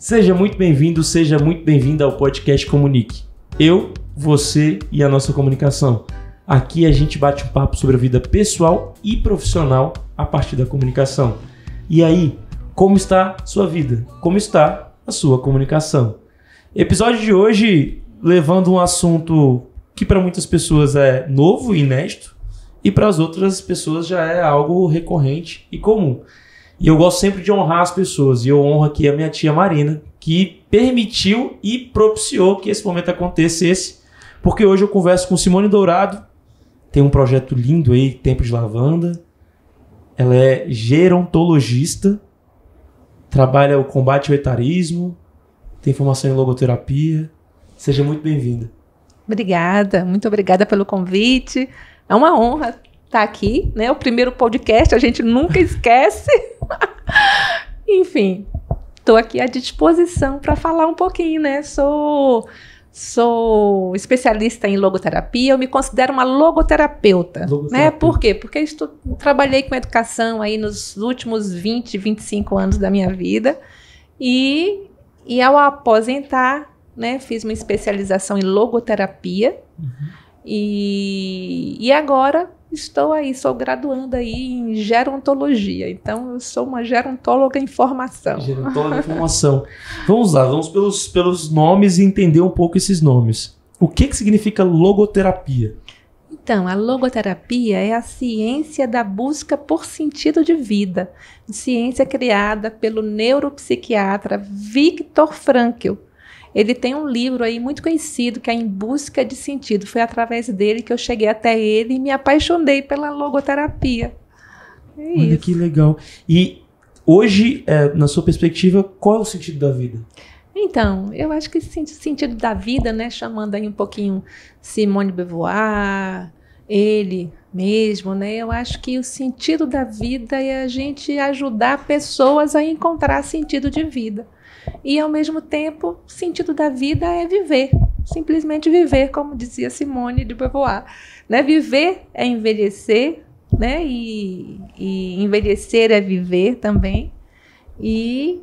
Seja muito bem-vindo, seja muito bem-vinda ao podcast Comunique. Eu, você e a nossa comunicação. Aqui a gente bate um papo sobre a vida pessoal e profissional a partir da comunicação. E aí, como está a sua vida? Como está a sua comunicação? Episódio de hoje levando um assunto que para muitas pessoas é novo e inédito e para as outras pessoas já é algo recorrente e comum. E eu gosto sempre de honrar as pessoas, e eu honro aqui a minha tia Marina, que permitiu e propiciou que esse momento acontecesse, porque hoje eu converso com Simone Dourado, tem um projeto lindo aí, Tempo de Lavanda, ela é gerontologista, trabalha o combate ao etarismo, tem formação em logoterapia. Seja muito bem-vinda. Obrigada, muito obrigada pelo convite, é uma honra estar aqui, né? O primeiro podcast, a gente nunca esquece. Enfim, estou aqui à disposição para falar um pouquinho, né? Sou especialista em logoterapia, eu me considero uma logoterapeuta, né? Por quê? Porque trabalhei com educação aí nos últimos 20, 25 anos da minha vida e ao aposentar, né, fiz uma especialização em logoterapia e agora sou graduando aí em gerontologia, então eu sou uma gerontóloga em formação. Gerontóloga em formação. Vamos lá, vamos pelos nomes e entender um pouco esses nomes. O que significa logoterapia? Então, a logoterapia é a ciência da busca por sentido de vida, ciência criada pelo neuropsiquiatra Viktor Frankl. Ele tem um livro aí muito conhecido que é Em Busca de Sentido. Foi através dele que eu cheguei até ele e me apaixonei pela logoterapia. Olha que legal. E hoje, na sua perspectiva, qual é o sentido da vida? Então, eu acho que o sentido da vida, né, chamando aí um pouquinho Simone de Beauvoir, ele mesmo, né, eu acho que o sentido da vida é a gente ajudar pessoas a encontrar sentido de vida. E, ao mesmo tempo, o sentido da vida é viver, simplesmente viver, como dizia Simone de Beauvoir. Né? Viver é envelhecer, né? E envelhecer é viver também. E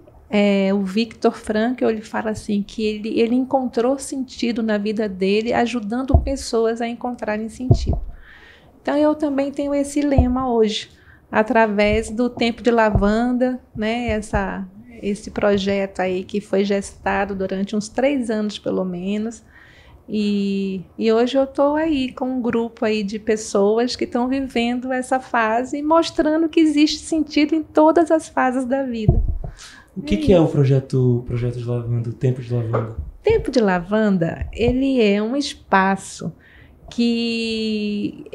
o Viktor Frankl, ele fala assim, que ele encontrou sentido na vida dele, ajudando pessoas a encontrarem sentido. Então, eu também tenho esse lema hoje, através do Tempo de Lavanda, né? Esse projeto aí que foi gestado durante uns 3 anos, pelo menos. E hoje eu estou aí com um grupo aí de pessoas que estão vivendo essa fase e mostrando que existe sentido em todas as fases da vida. O que é o projeto de Lavanda, o Tempo de Lavanda? Tempo de Lavanda, ele é um espaço que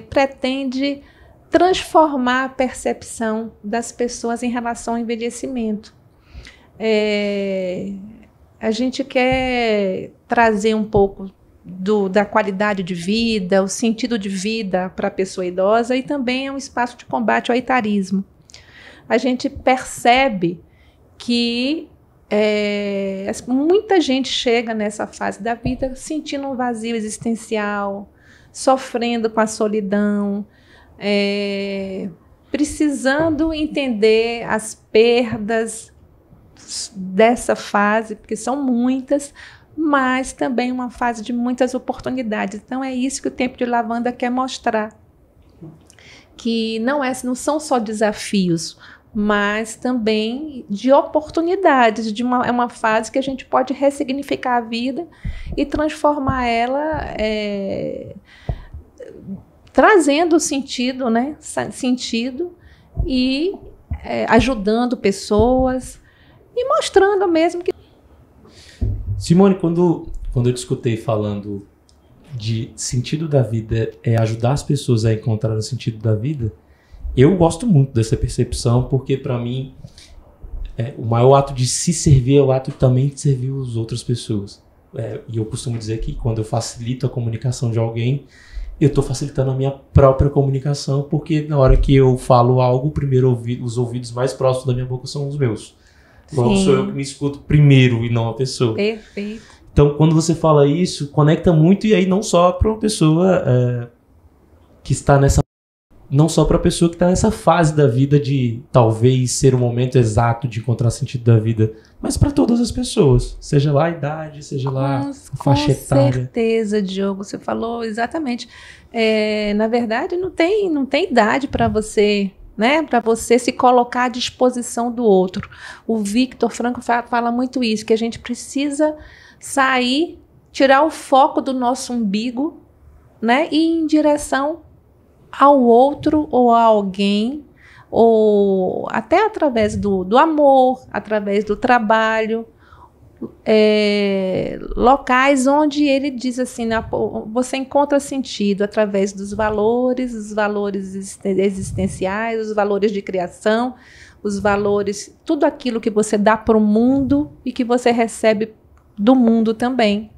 pretende transformar a percepção das pessoas em relação ao envelhecimento. A gente quer trazer um pouco da qualidade de vida, o sentido de vida para a pessoa idosa e também é um espaço de combate ao etarismo. A gente percebe que muita gente chega nessa fase da vida sentindo um vazio existencial, sofrendo com a solidão, precisando entender as perdas dessa fase, porque são muitas, mas também uma fase de muitas oportunidades. Então é isso que o Tempo de Lavanda quer mostrar, que não são só desafios, mas também de oportunidades, é uma fase que a gente pode ressignificar a vida e transformar ela trazendo sentido, né? Sentido e ajudando pessoas e mostrando mesmo que... Simone, quando eu te escutei falando de sentido da vida é ajudar as pessoas a encontrar o sentido da vida, eu gosto muito dessa percepção, porque para mim o maior ato de se servir é o ato também de servir as outras pessoas. E eu costumo dizer que quando eu facilito a comunicação de alguém, eu estou facilitando a minha própria comunicação, porque na hora que eu falo algo, primeiro os ouvidos mais próximos da minha boca são os meus. Logo sou eu que me escuto primeiro e não a pessoa. Perfeito. Então, quando você fala isso, conecta muito, e aí não só para uma pessoa que está nessa... não só para a pessoa que está nessa fase da vida de talvez ser o momento exato de encontrar sentido da vida, mas para todas as pessoas, seja lá a idade, seja lá a faixa etária. Com certeza, Diogo, você falou exatamente. Na verdade, não tem idade para você, né? Para você se colocar à disposição do outro. O Viktor Frankl fala muito isso, que a gente precisa sair, tirar o foco do nosso umbigo, né? E ir em direção ao outro ou a alguém, ou até através do amor, através do trabalho, locais onde ele diz assim, você encontra sentido através dos valores existenciais, os valores de criação, os valores, tudo aquilo que você dá para o mundo e que você recebe do mundo também.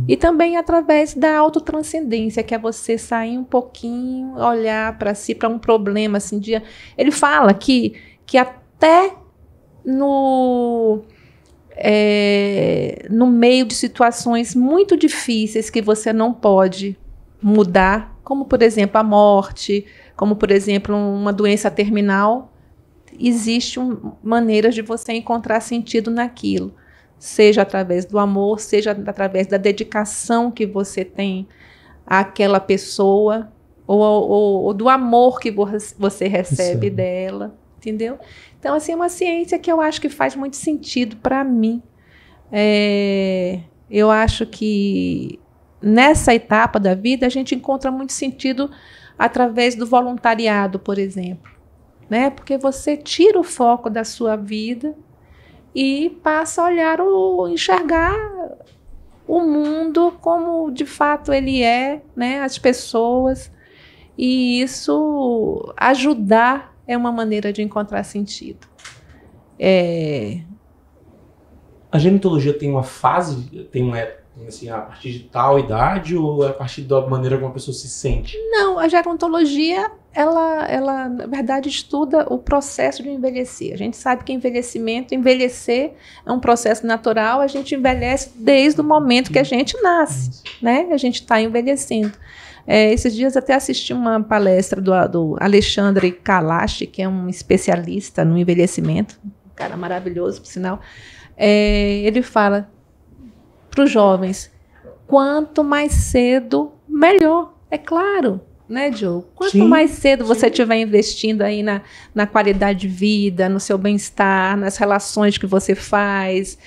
E também através da autotranscendência, que é você sair um pouquinho, olhar para si, para um problema. Assim, ele fala que até no meio de situações muito difíceis que você não pode mudar, como, por exemplo, a morte, como, por exemplo, uma doença terminal, existem maneiras de você encontrar sentido naquilo. Seja através do amor, seja através da dedicação que você tem àquela pessoa, ou do amor que você recebe dela, entendeu? Então, assim, é uma ciência que eu acho que faz muito sentido para mim. Eu acho que nessa etapa da vida a gente encontra muito sentido através do voluntariado, por exemplo, né? Porque você tira o foco da sua vida e passa a enxergar o mundo como de fato ele é, né? As pessoas, e isso ajudar é uma maneira de encontrar sentido. A genitologia tem uma fase, assim, a partir de tal idade, ou é a partir da maneira como a pessoa se sente? Não, a gerontologia, ela na verdade estuda o processo de envelhecer. A gente sabe que envelhecer é um processo natural, a gente envelhece desde o momento que a gente nasce, né? A gente está envelhecendo. Esses dias até assisti uma palestra do Alexandre Kalash, que é um especialista no envelhecimento, um cara maravilhoso, por sinal. Ele fala para os jovens, quanto mais cedo, melhor. É claro, né, Diogo? Quanto mais cedo você estiver investindo aí na qualidade de vida, no seu bem-estar, nas relações que você faz,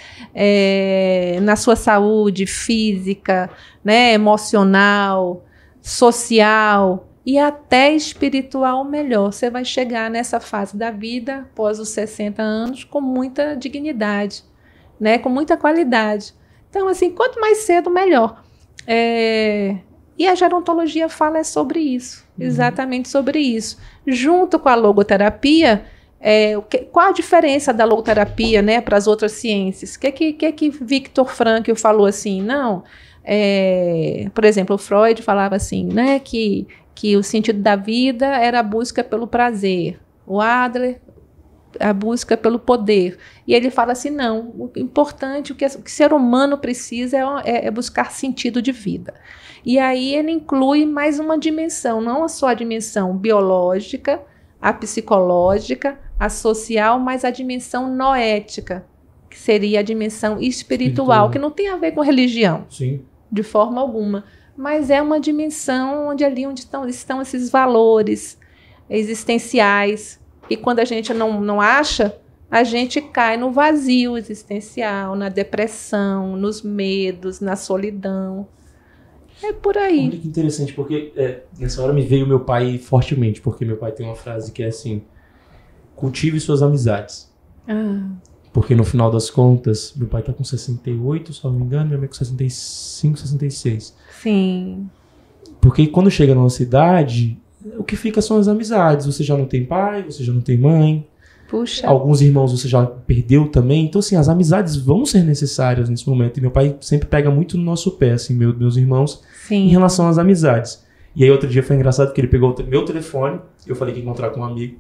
na sua saúde física, né, emocional, social e até espiritual, melhor. Você vai chegar nessa fase da vida, após os 60 anos, com muita dignidade, né, com muita qualidade. Então, assim, quanto mais cedo, melhor. E a gerontologia fala sobre isso, exatamente sobre isso. Junto com a logoterapia, qual a diferença da logoterapia, né, para as outras ciências? O que Viktor Frankl falou assim? Não, por exemplo, o Freud falava assim, né, que o sentido da vida era a busca pelo prazer. O Adler, a busca pelo poder. E ele fala assim, não, o importante, o que o ser humano precisa é buscar sentido de vida. E aí ele inclui mais uma dimensão, não só a dimensão biológica, a psicológica, a social, mas a dimensão noética, que seria a dimensão espiritual, que não tem a ver com religião, sim, de forma alguma, mas é uma dimensão onde estão esses valores existenciais, e quando a gente não acha, a gente cai no vazio existencial, na depressão, nos medos, na solidão. É por aí. Olha que interessante, porque nessa hora me veio meu pai fortemente, porque meu pai tem uma frase que é assim, cultive suas amizades. Porque no final das contas, meu pai tá com 68, se não me engano, minha mãe com 65, 66. Sim. Porque quando chega na nossa idade, o que fica são as amizades. Você já não tem pai, você já não tem mãe. Puxa. Alguns irmãos você já perdeu também. Então, assim, as amizades vão ser necessárias nesse momento. E meu pai sempre pega muito no nosso pé, assim, meus irmãos, sim, em relação às amizades. E aí, outro dia foi engraçado que ele pegou meu telefone. Eu falei que ia encontrar com um amigo.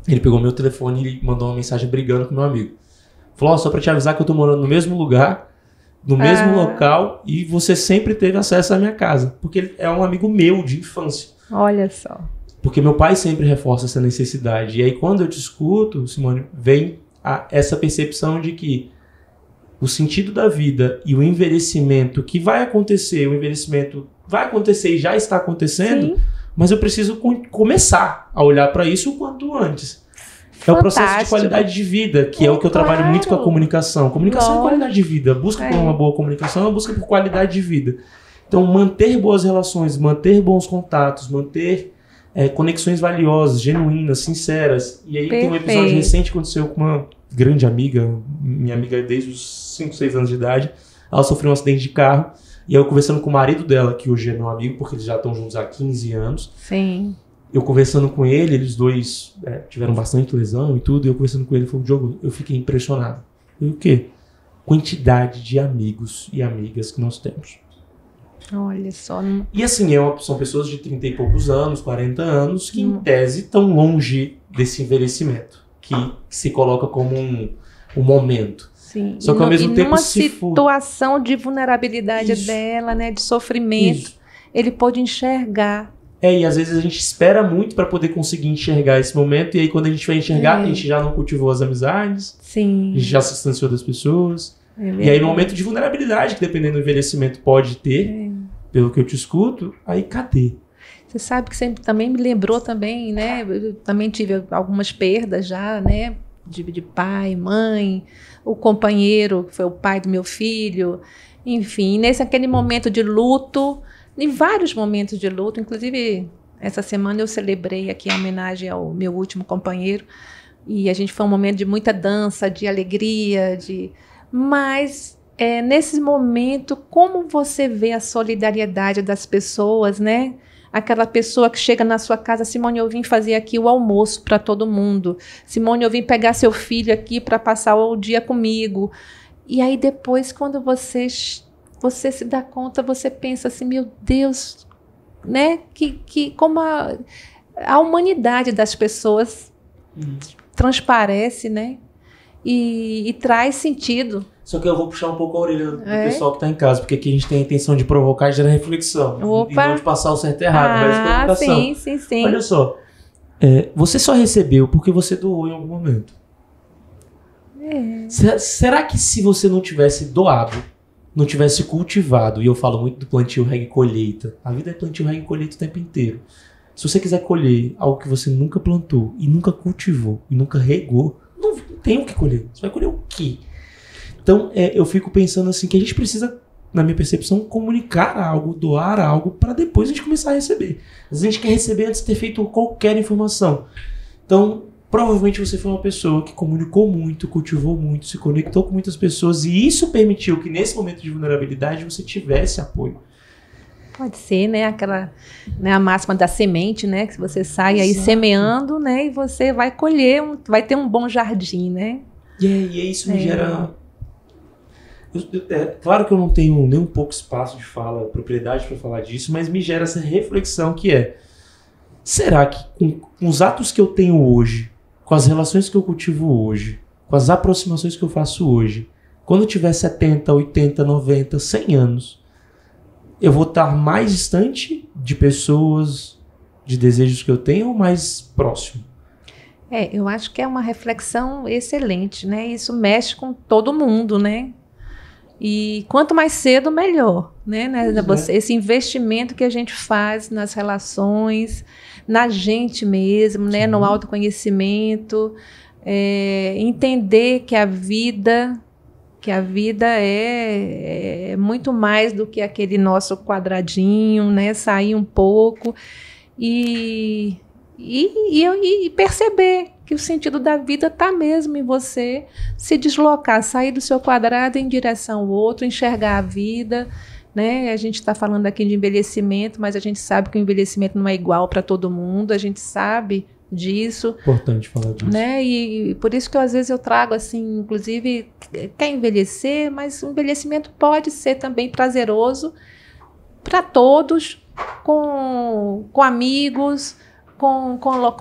Ele pegou meu telefone e mandou uma mensagem brigando com meu amigo. Falou, só pra te avisar que eu tô morando no mesmo lugar, no mesmo local, e você sempre teve acesso à minha casa. Porque ele é um amigo meu de infância. Olha só. Porque meu pai sempre reforça essa necessidade. E aí, quando eu te escuto, Simone, vem essa percepção de que o sentido da vida e o envelhecimento que vai acontecer, o envelhecimento vai acontecer e já está acontecendo, Sim. mas eu preciso começar a olhar para isso o quanto antes. É o processo de qualidade de vida, que é o que eu trabalho muito com a comunicação. Comunicação é qualidade de vida. A busca por uma boa comunicação é a busca por qualidade de vida. Então, manter boas relações, manter bons contatos, manter conexões valiosas, genuínas, sinceras. E aí tem um episódio recente que aconteceu com uma grande amiga, minha amiga desde os 5, 6 anos de idade. Ela sofreu um acidente de carro. E eu conversando com o marido dela, que hoje é meu amigo, porque eles já estão juntos há 15 anos. Sim. Eu conversando com ele, eles dois tiveram bastante lesão e tudo, e eu conversando com ele, ele falou, Diogo, eu fiquei impressionado. E o quê? Quantidade de amigos e amigas que nós temos. Olha só. E assim, são pessoas de 30 e poucos anos, 40 anos, que em tese estão longe desse envelhecimento, que se coloca como um momento. Sim. Só que ao mesmo tempo, numa situação de vulnerabilidade dela, né, de sofrimento, ele pôde enxergar. E às vezes a gente espera muito para poder conseguir enxergar esse momento, e aí quando a gente vai enxergar, a gente já não cultivou as amizades, Sim. a gente já se distanciou das pessoas. E aí no momento de vulnerabilidade, que dependendo do envelhecimento pode ter, pelo que eu te escuto, aí cadê? Você sabe que sempre também me lembrou também, né? Eu também tive algumas perdas já, né? De pai, mãe, o companheiro, que foi o pai do meu filho, enfim, aquele momento de luto, em vários momentos de luto, inclusive essa semana eu celebrei aqui a homenagem ao meu último companheiro, e a gente foi um momento de muita dança, de alegria, mas nesse momento, como você vê a solidariedade das pessoas, né? Aquela pessoa que chega na sua casa, Simone, eu vim fazer aqui o almoço para todo mundo. Simone, eu vim pegar seu filho aqui para passar o dia comigo. E aí depois, quando você se dá conta, você pensa assim, meu Deus, né? Como a humanidade das pessoas transparece, né? E traz sentido. Só que eu vou puxar um pouco a orelha do pessoal que está em casa, porque aqui a gente tem a intenção de provocar e gerar reflexão. Opa. E não de passar o certo e errado, mas provocação. Sim. Olha só, você só recebeu porque você doou em algum momento. Será que se você não tivesse doado, não tivesse cultivado, e eu falo muito do plantio, rega e colheita, a vida é plantio, rega e colheita o tempo inteiro. Se você quiser colher algo que você nunca plantou, e nunca cultivou, e nunca regou, não tem o que colher. Você vai colher o quê? Então, eu fico pensando assim, que a gente precisa, na minha percepção, comunicar algo, doar algo, para depois a gente começar a receber. Às vezes a gente quer receber antes de ter feito qualquer informação. Então, provavelmente você foi uma pessoa que comunicou muito, cultivou muito, se conectou com muitas pessoas, e isso permitiu que nesse momento de vulnerabilidade você tivesse apoio. Pode ser, né? Aquela, né, a máxima da semente, né? Que você sai aí semeando, né? E você vai colher, vai ter um bom jardim, né? E isso me gera... Claro que eu não tenho nem um pouco espaço de fala, propriedade para falar disso, mas me gera essa reflexão que será que com os atos que eu tenho hoje, com as relações que eu cultivo hoje, com as aproximações que eu faço hoje, quando eu tiver 70, 80, 90, 100 anos, eu vou estar mais distante de pessoas, de desejos que eu tenho, ou mais próximo? Eu acho que é uma reflexão excelente, né? Isso mexe com todo mundo, né? E quanto mais cedo, melhor, né? Esse investimento que a gente faz nas relações, na gente mesmo, né? No autoconhecimento, entender que a vida é muito mais do que aquele nosso quadradinho, né? Sair um pouco e perceber que o sentido da vida está mesmo em você se deslocar, sair do seu quadrado em direção ao outro, enxergar a vida, né? A gente está falando aqui de envelhecimento, mas a gente sabe que o envelhecimento não é igual para todo mundo, a gente sabe disso. Importante falar disso. Né? E por isso que às vezes eu trago assim, inclusive, quer envelhecer, mas o envelhecimento pode ser também prazeroso para todos, com amigos, com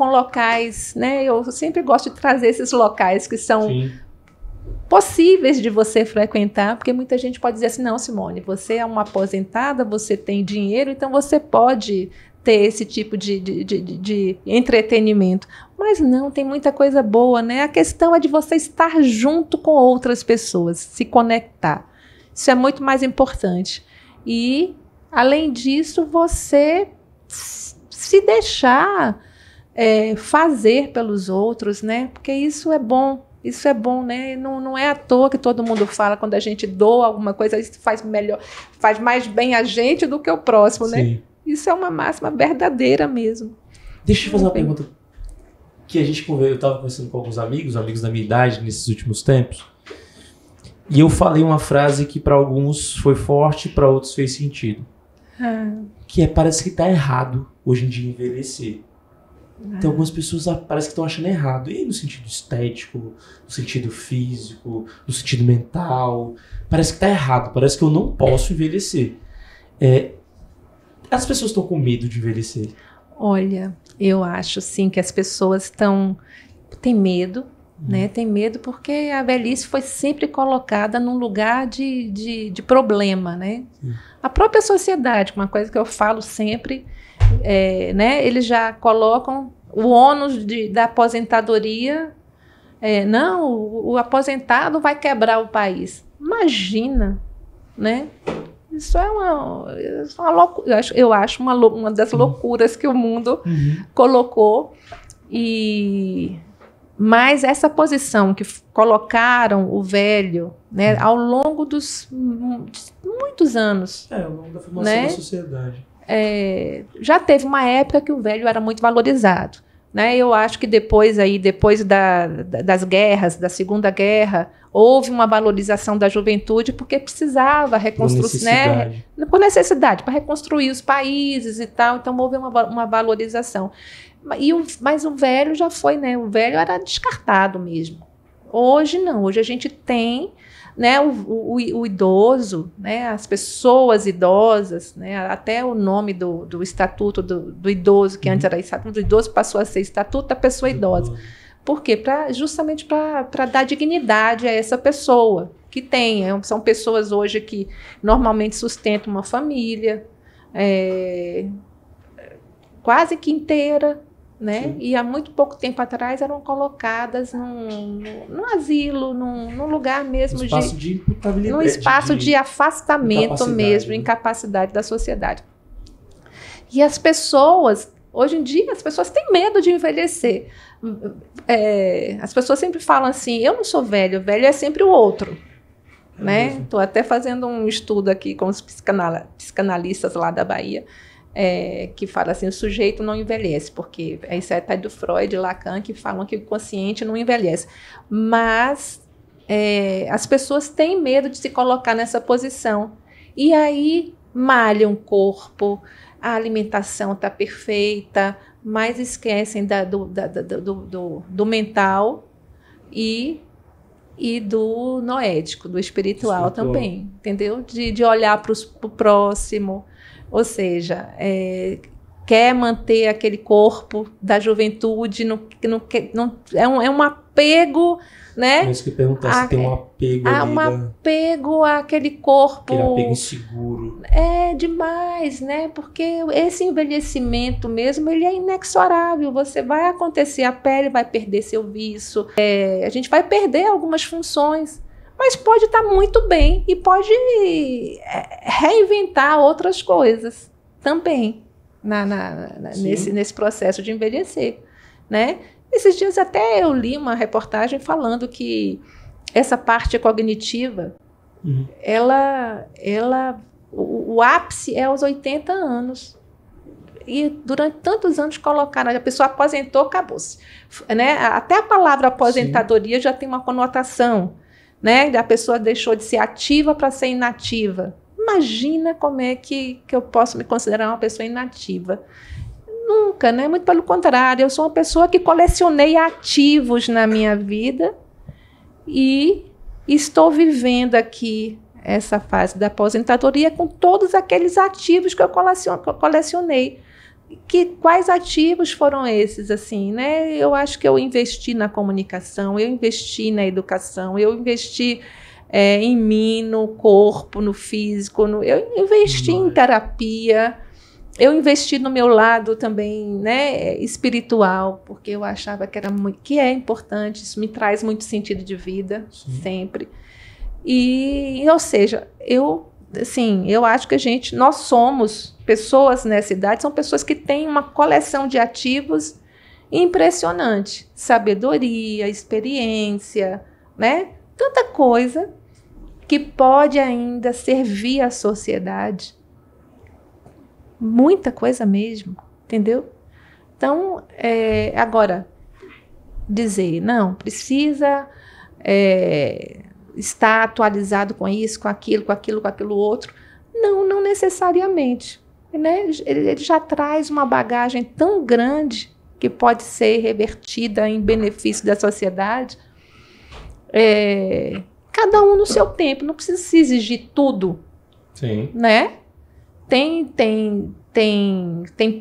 locais, né? Eu sempre gosto de trazer esses locais que são possíveis de você frequentar, porque muita gente pode dizer assim, não, Simone, você é uma aposentada, você tem dinheiro, então você pode ter esse tipo de entretenimento. Mas não, tem muita coisa boa, né? A questão é de você estar junto com outras pessoas, se conectar. Isso é muito mais importante. E, além disso, você se deixar fazer pelos outros, né? Porque isso é bom. Isso é bom, né? Não é à toa que todo mundo fala quando a gente doa alguma coisa, isso faz melhor, faz mais bem a gente do que o próximo, né? Sim. Isso é uma máxima verdadeira mesmo. Deixa eu te fazer uma pergunta que eu estava conversando com alguns amigos da minha idade nesses últimos tempos, e eu falei uma frase que para alguns foi forte, para outros fez sentido. Que parece que tá errado hoje em dia envelhecer. Então algumas pessoas parece que estão achando errado. E no sentido estético, no sentido físico, no sentido mental. Parece que tá errado, parece que eu não posso envelhecer. As pessoas estão com medo de envelhecer. Olha, eu acho sim que as pessoas têm medo, né? Tem medo porque a velhice foi sempre colocada num lugar de problema, né? A própria sociedade, uma coisa que eu falo sempre, né? Eles já colocam o ônus da aposentadoria. Não, o aposentado vai quebrar o país. Imagina, né? Isso é uma loucura. Eu acho uma das loucuras que o mundo colocou. Mas essa posição que colocaram o velho, né, ao longo dos muitos anos. Ao longo da formação, né, da sociedade. Já teve uma época que o velho era muito valorizado. Né? Eu acho que depois das guerras, da Segunda Guerra, houve uma valorização da juventude porque precisava reconstruir, né? Por necessidade, para reconstruir os países e tal. Então houve uma valorização. Mas o velho já foi, né? O velho era descartado mesmo. Hoje não, hoje a gente tem, né, o idoso, né, as pessoas idosas, né, até o nome do estatuto do idoso, que antes era estatuto do idoso, passou a ser estatuto da pessoa idosa. Por quê? Justamente para dar dignidade a essa pessoa que tem. São pessoas hoje que normalmente sustentam uma família quase que inteira. Né? E há muito pouco tempo atrás eram colocadas num asilo, num lugar mesmo num espaço de afastamento mesmo, incapacidade da sociedade. E as pessoas, hoje em dia, as pessoas têm medo de envelhecer. As pessoas sempre falam assim, eu não sou velho, velho é sempre o outro. Né? Estou até fazendo um estudo aqui com os psicanalistas lá da Bahia, que fala assim, o sujeito não envelhece, porque isso é até do Freud e Lacan, que falam que o consciente não envelhece. Mas as pessoas têm medo de se colocar nessa posição. E aí malham o corpo, a alimentação está perfeita, mas esquecem do mental e do noético, do espiritual também, entendeu? De olhar para o próximo. Ou seja, quer manter aquele corpo da juventude, é um apego, né? Mas que perguntar se tem um apego ali. Um apego àquele corpo. Aquele apego inseguro. É demais, né? Porque esse envelhecimento mesmo, ele é inexorável. Você vai acontecer, a pele vai perder seu viço, a gente vai perder algumas funções. Mas pode estar muito bem e pode reinventar outras coisas também nesse processo de envelhecer, né? Esses dias até eu li uma reportagem falando que essa parte cognitiva, o ápice é aos 80 anos. E durante tantos anos colocaram, a pessoa aposentou, acabou-se. Né? Até a palavra aposentadoria já tem uma conotação. Né? A pessoa deixou de ser ativa para ser inativa. Imagina como é que eu posso me considerar uma pessoa inativa. Nunca, né? Muito pelo contrário. Eu sou uma pessoa que colecionei ativos na minha vida e estou vivendo aqui essa fase da aposentadoria com todos aqueles ativos que eu colecionei. Quais ativos foram esses, assim, né? Eu acho que eu investi na comunicação, eu investi na educação, eu investi em mim, no corpo, no físico, eu investi em terapia, Eu investi no meu lado também, né, espiritual, porque eu achava que é importante, isso me traz muito sentido de vida, sempre. Ou seja, eu acho que nós somos pessoas nessa idade, são pessoas que têm uma coleção de ativos impressionante, sabedoria, experiência, né, tanta coisa que pode ainda servir à sociedade. Muita coisa mesmo, entendeu? Então, agora, dizer, não, precisa estar atualizado com isso, com aquilo outro. Não necessariamente. Né? Ele já traz uma bagagem tão grande que pode ser revertida em benefício da sociedade. Cada um no seu tempo, não precisa se exigir tudo. Sim. Né? Tem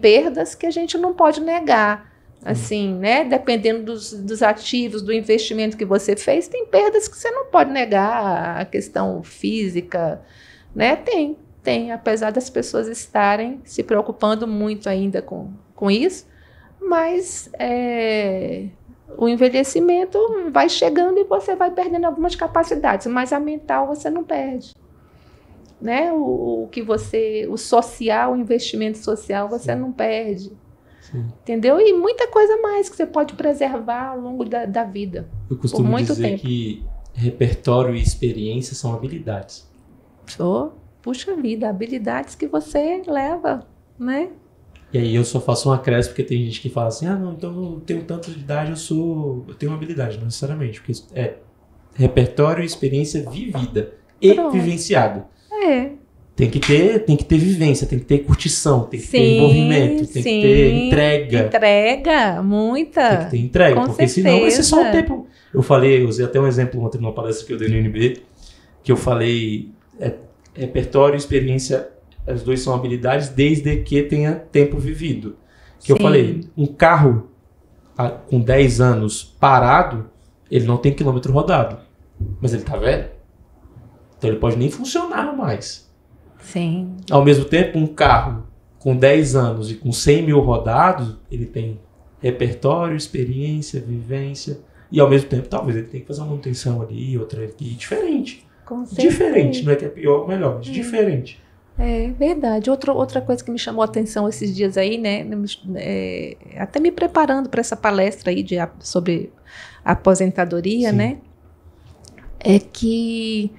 perdas que a gente não pode negar. Assim, né? Dependendo dos ativos, do investimento que você fez, tem perdas que você não pode negar. A questão física, né? Tem, apesar das pessoas estarem se preocupando muito ainda com isso, mas o envelhecimento vai chegando e você vai perdendo algumas capacidades, mas a mental você não perde. Né? O social, o investimento social, você não perde. Sim. Entendeu? E muita coisa mais que você pode preservar ao longo da vida. Eu costumo dizer que repertório e experiência são habilidades. Puxa vida, habilidades que você leva, né? E aí eu só faço um acréscimo, porque tem gente que fala assim, não, então eu tenho tanto de idade, eu tenho uma habilidade, não necessariamente, porque repertório e experiência vivida e vivenciada. Tem que ter vivência, tem que ter curtição, tem que ter envolvimento, tem que ter entrega. Entrega, muita. Tem que ter entrega, com porque certeza. senão vai ser só um tempo. Eu usei até um exemplo ontem numa palestra que eu dei no UNB, que eu falei, repertório e experiência, as duas são habilidades, desde que tenha tempo vivido. Que eu falei, um carro com 10 anos parado, ele não tem quilômetro rodado, mas ele tá velho. Então ele pode nem funcionar mais. Sim. Ao mesmo tempo, um carro com 10 anos e com 100 mil rodados, ele tem repertório, experiência, vivência, e ao mesmo tempo, talvez ele tenha que fazer uma manutenção ali, outra aqui, diferente. Com certeza. Diferente, não é que é pior ou melhor, mas diferente. É verdade. Outra coisa que me chamou a atenção esses dias aí, né, até me preparando para essa palestra aí sobre aposentadoria, né, é que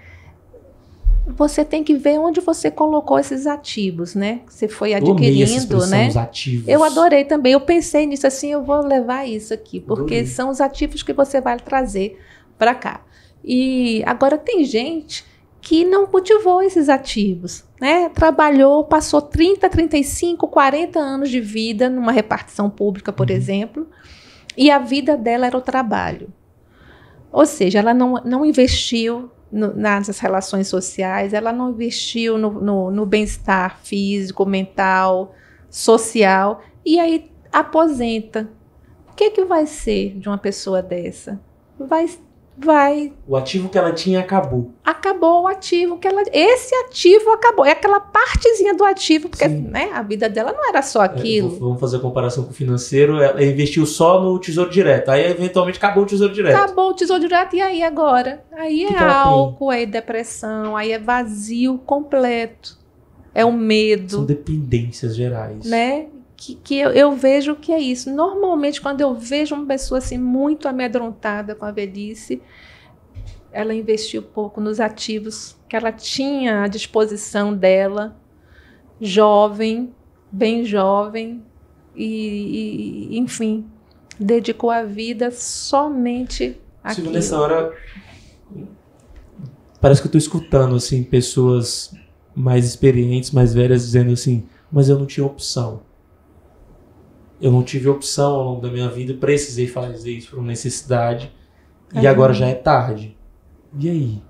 você tem que ver onde você colocou esses ativos, né? Que você foi adquirindo, né? Os ativos. Eu adorei também. Eu pensei nisso assim, eu vou levar isso aqui, porque são os ativos que você vai trazer para cá. E agora tem gente que não cultivou esses ativos, né? Trabalhou, passou 30, 35, 40 anos de vida numa repartição pública, por exemplo, e a vida dela era o trabalho. Ou seja, ela não investiu nas relações sociais, ela não investiu no bem-estar físico, mental, social, e aí aposenta. O que vai ser de uma pessoa dessa? O ativo que ela tinha acabou. Acabou o ativo que ela... Esse ativo acabou. É aquela partezinha do ativo, porque né, a vida dela não era só aquilo. Vamos fazer a comparação com o financeiro. Ela investiu só no Tesouro Direto. Aí, eventualmente, acabou o Tesouro Direto. Acabou o Tesouro Direto. E aí, agora? Aí é álcool, aí é depressão, aí é vazio completo. É o medo. São dependências gerais. Né? Que eu vejo que é isso. Normalmente, quando eu vejo uma pessoa assim, muito amedrontada com a velhice, ela investiu pouco nos ativos que ela tinha à disposição dela, jovem, bem jovem, e enfim, dedicou a vida somente àquilo. Nessa hora, parece que eu estou escutando assim, pessoas mais experientes, mais velhas, dizendo assim, mas eu não tinha opção. Eu não tive opção ao longo da minha vida, precisei fazer isso por uma necessidade, e agora já é tarde. E aí?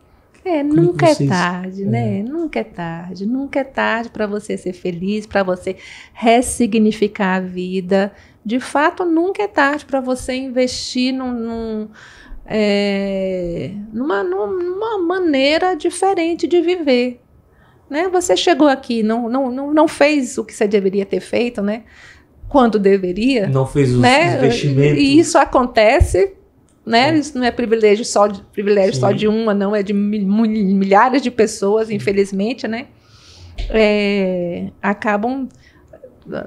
Nunca é tarde, né? Nunca é tarde. Nunca é tarde para você ser feliz, para você ressignificar a vida. De fato, nunca é tarde para você investir numa maneira diferente de viver. né? Você chegou aqui, não fez o que você deveria ter feito, né? Quando deveria. Não fez os né? investimentos. E isso acontece, né? Isso não é privilégio só de uma, não, é de milhares de pessoas, infelizmente, né? Acabam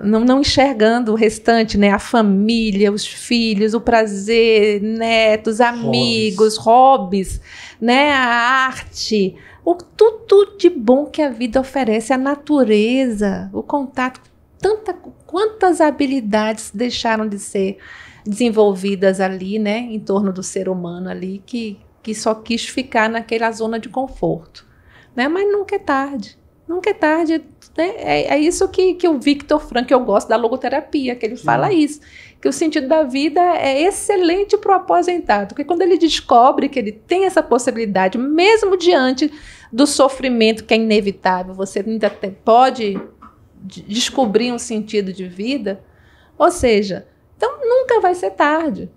não enxergando o restante, né? A família, os filhos, o prazer, netos, amigos, hobbies, né? A arte, tudo de bom que a vida oferece, a natureza, o contato, quantas habilidades deixaram de ser desenvolvidas ali, né? Em torno do ser humano ali, que só quis ficar naquela zona de conforto, né? Mas nunca é tarde. Nunca é tarde, né? É isso que o Viktor Frankl, eu gosto da logoterapia, que ele fala isso, que o sentido da vida é excelente para o aposentado, porque quando ele descobre que ele tem essa possibilidade, mesmo diante do sofrimento que é inevitável, você ainda pode descobrir um sentido de vida, ou seja, então nunca vai ser tarde.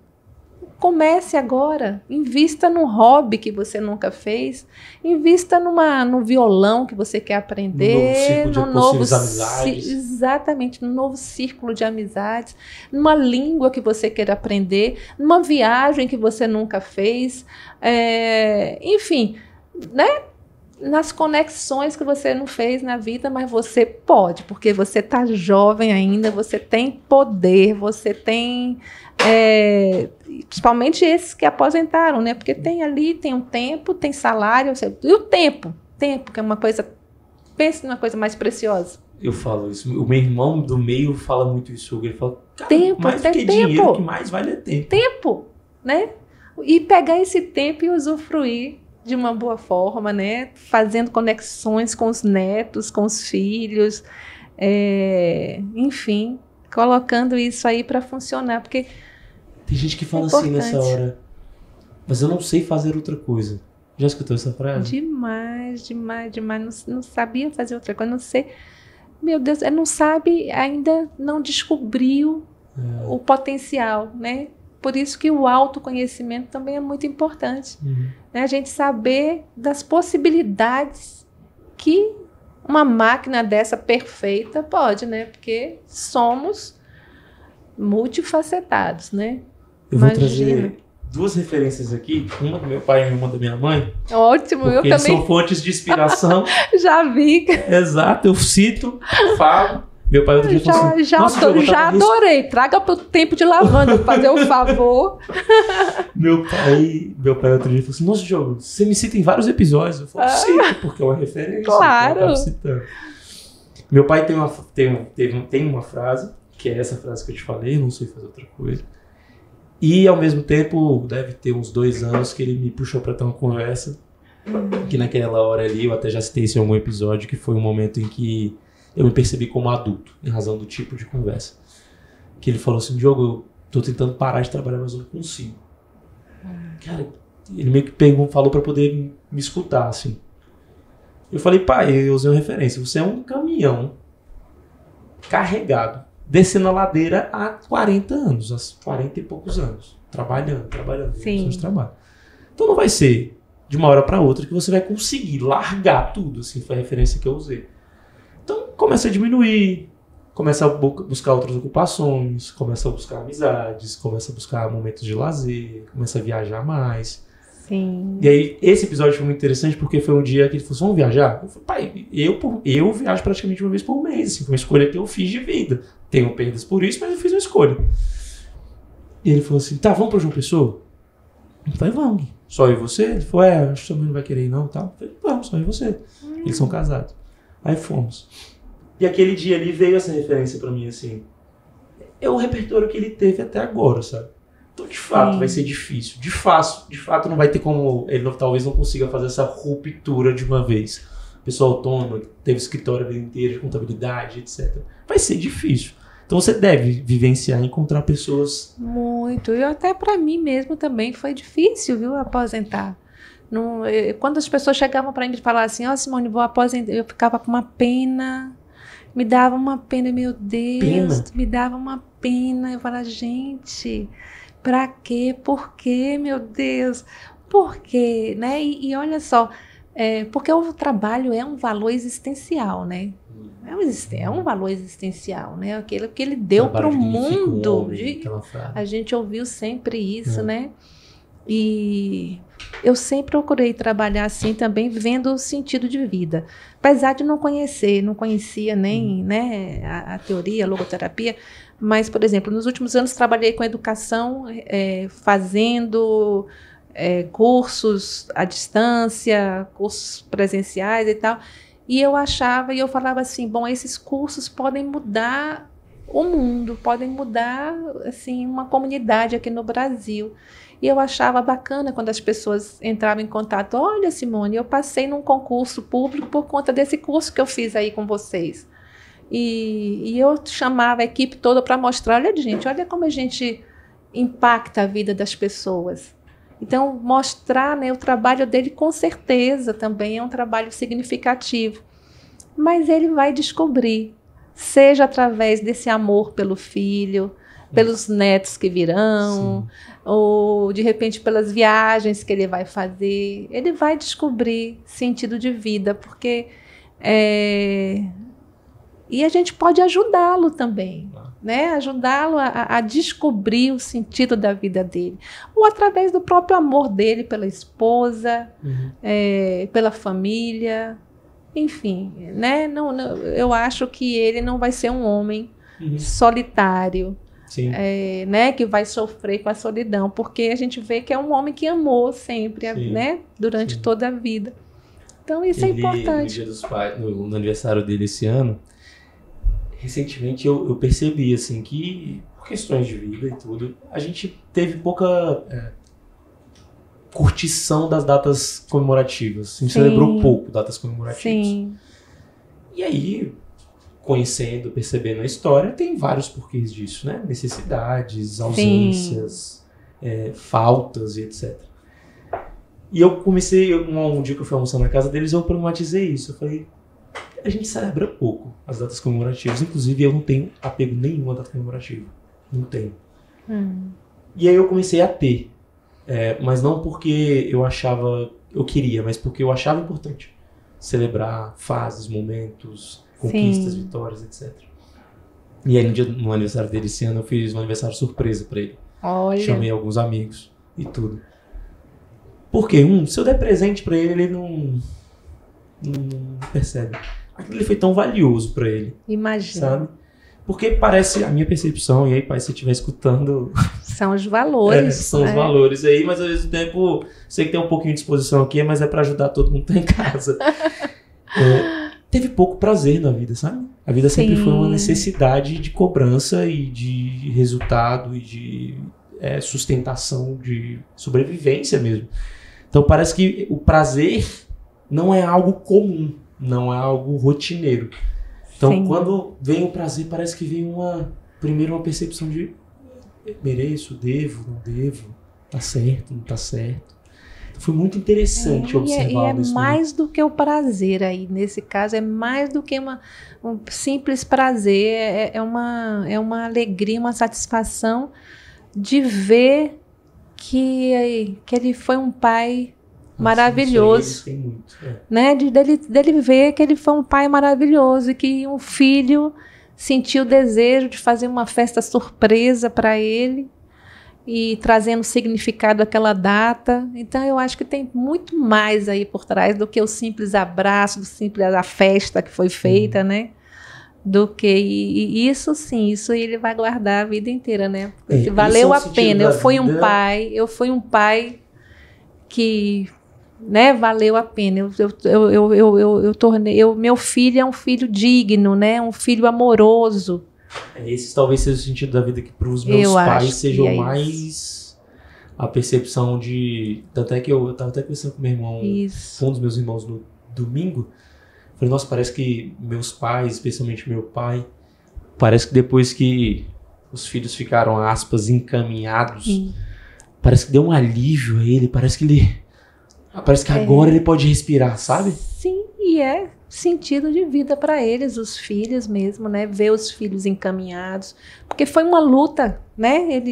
Comece agora, invista num hobby que você nunca fez, invista no violão que você quer aprender, exatamente, num novo círculo de amizades, numa língua que você queira aprender, numa viagem que você nunca fez, enfim, né? Nas conexões que você não fez na vida, mas você pode, porque você está jovem ainda, você tem poder, você tem... principalmente esses que aposentaram, né? Porque tem um tempo, tem salário, e o tempo, que é uma coisa, pense numa coisa mais preciosa. Eu falo isso, o meu irmão do meio fala muito isso, ele fala, tempo, mais do que dinheiro, o que mais vale é tempo. Tempo, né? E pegar esse tempo e usufruir de uma boa forma, né? Fazendo conexões com os netos, com os filhos, enfim, colocando isso aí para funcionar, porque tem gente que fala assim nessa hora, mas eu não sei fazer outra coisa. Já escutou essa frase? Demais. Não sabia fazer outra coisa, não sei. Meu Deus, não sabe, ainda não descobriu o potencial, né? Por isso que o autoconhecimento também é muito importante. Né? A gente saber das possibilidades que uma máquina dessa perfeita pode, né? Porque somos multifacetados, né? Eu vou trazer duas referências aqui, uma do meu pai e uma da minha mãe. Ótimo, eu também. São fontes de inspiração. Já vi. Exato, eu cito, falo. Meu pai outro dia falou assim... Já adorei. Traga pro tempo de lavanda, fazer um favor. Meu pai outro dia falou assim, nossa, Diogo, você me cita em vários episódios. Eu falo, cito, porque é uma referência. Claro. Meu pai tem uma frase, que é essa frase que eu te falei, não sei fazer outra coisa. E, ao mesmo tempo, deve ter uns 2 anos que ele me puxou pra ter uma conversa. Que naquela hora ali, eu até já citei isso em algum episódio, que foi um momento em que eu me percebi como adulto, em razão do tipo de conversa. Que ele falou assim, Diogo, eu tô tentando parar de trabalhar, mas eu não consigo. Cara, ele meio que falou pra poder me escutar, assim. Eu falei, pai, eu usei uma referência, você é um caminhão carregado, descendo a ladeira há 40 anos, há 40 e poucos anos, trabalhando, Sim. trabalho. Então não vai ser de uma hora para outra que você vai conseguir largar tudo, assim, foi a referência que eu usei. Então começa a diminuir, começa a buscar outras ocupações, começa a buscar amizades, começa a buscar momentos de lazer, começa a viajar mais. Sim. E aí, esse episódio foi muito interessante porque foi um dia que ele falou assim, vamos viajar? Eu falei, pai, eu viajo praticamente uma vez por mês, assim, foi uma escolha que eu fiz de vida. Tenho perdas por isso, mas eu fiz uma escolha. E ele falou assim, tá, vamos pra João Pessoa? Eu falei, vamos. Só eu e você? Ele falou, acho que sua mãe não vai querer ir não, tá? Eu falei, vamos, só eu e você. Eles são casados. Aí fomos. E aquele dia ali veio essa referência pra mim, assim. É o repertório que ele teve até agora, sabe? Então, de fato, vai ser difícil. De fato, não vai ter como... Ele talvez não consiga fazer essa ruptura de uma vez. Pessoa autônoma, teve escritório a vida inteira de contabilidade, etc. Vai ser difícil. Então, você deve vivenciar e encontrar pessoas... Muito. E até para mim mesmo também foi difícil, viu, aposentar. Quando as pessoas chegavam para mim e falavam assim, Simone, vou aposentar, eu ficava com uma pena... Me dava uma pena, meu Deus, me dava uma pena. Eu falava, gente, pra quê? Por quê, meu Deus? Por quê? Né? E olha só, Porque o trabalho é um valor existencial, né? É um valor existencial, né? Aquilo que ele deu para o mundo. A gente ouviu sempre isso, né? E eu sempre procurei trabalhar assim também, vendo o sentido de vida. Apesar de não conhecia nem né, a teoria, a logoterapia, mas, por exemplo, nos últimos anos trabalhei com educação, fazendo cursos à distância, cursos presenciais e tal. E eu falava assim, bom, esses cursos podem mudar o mundo, podem mudar assim, uma comunidade aqui no Brasil. E eu achava bacana quando as pessoas entravam em contato. Olha, Simone, eu passei num concurso público por conta desse curso que eu fiz aí com vocês. E eu chamava a equipe toda para mostrar, olha, gente, olha como a gente impacta a vida das pessoas. Então, mostrar, né, o trabalho dele com certeza também é um trabalho significativo. Mas ele vai descobrir, seja através desse amor pelo filho, pelos netos que virão, ou de repente pelas viagens que ele vai fazer. Ele vai descobrir sentido de vida, porque... E a gente pode ajudá-lo também, né? Ajudá-lo a descobrir o sentido da vida dele. Ou através do próprio amor dele pela esposa, pela família, enfim, né? Eu acho que ele não vai ser um homem solitário, né? Que vai sofrer com a solidão, porque a gente vê que é um homem que amou sempre, né? Durante toda a vida. Então isso é importante. No Dia dos Pais, no aniversário dele esse ano, recentemente eu percebi assim, que, por questões de vida e tudo, a gente teve pouca curtição das datas comemorativas. A gente celebrou pouco datas comemorativas. Sim. E aí, conhecendo, percebendo a história, tem vários porquês disso, né? Necessidades, ausências, faltas e etc. E eu comecei, um dia que eu fui almoçar na casa deles, eu problematizei isso. Eu falei, a gente celebra pouco as datas comemorativas. Inclusive, eu não tenho apego nenhum à data comemorativa. Não tenho. E aí eu comecei a ter. Mas não porque eu queria, mas porque eu achava importante celebrar fases, momentos, conquistas, vitórias, etc. E aí no aniversário dele esse ano eu fiz um aniversário surpresa pra ele. Olha. Chamei alguns amigos e tudo. Porque se eu der presente pra ele, ele não percebe. Aquilo ali foi tão valioso pra ele. Imagina. Sabe? Porque parece, a minha percepção, e aí, pai, se você estiver escutando... São os valores. São os valores aí, mas ao mesmo tempo, sei que tem um pouquinho de disposição aqui, mas é pra ajudar todo mundo que tá em casa. Teve pouco prazer na vida, sabe? A vida sempre foi uma necessidade de cobrança e de resultado e de sustentação, de sobrevivência mesmo. Então parece que o prazer não é algo comum, não é algo rotineiro. Então quando vem o prazer, parece que vem primeiro uma percepção de mereço, devo, não devo, tá certo, não tá certo. Então, foi muito interessante observar isso. E é mais do que o prazer aí, nesse caso, é mais do que um simples prazer, é uma alegria, uma satisfação de ver que ele foi um pai maravilhoso, tem muito, né? Dele ver que ele foi um pai maravilhoso e que um filho sentiu o desejo de fazer uma festa surpresa para ele e trazendo significado àquela data. Então eu acho que tem muito mais aí por trás do que o simples abraço, do simples a festa que foi feita, né? Do que isso sim, isso ele vai guardar a vida inteira, né? Porque valeu a pena. Eu fui um pai que, né, valeu a pena. Eu tornei, meu filho é um filho digno, né? Um filho amoroso. Esse talvez seja o sentido da vida que para os meus pais seja mais a percepção de... Tanto é que eu estava até conversando com meu irmão, um dos meus irmãos no domingo. Falei, nossa, parece que meus pais, especialmente meu pai, parece que depois que os filhos ficaram, aspas, encaminhados, parece que deu um alívio a ele, parece que agora ele pode respirar, sabe? Sim, e sentido de vida para eles, os filhos mesmo, né? Ver os filhos encaminhados, porque foi uma luta, né?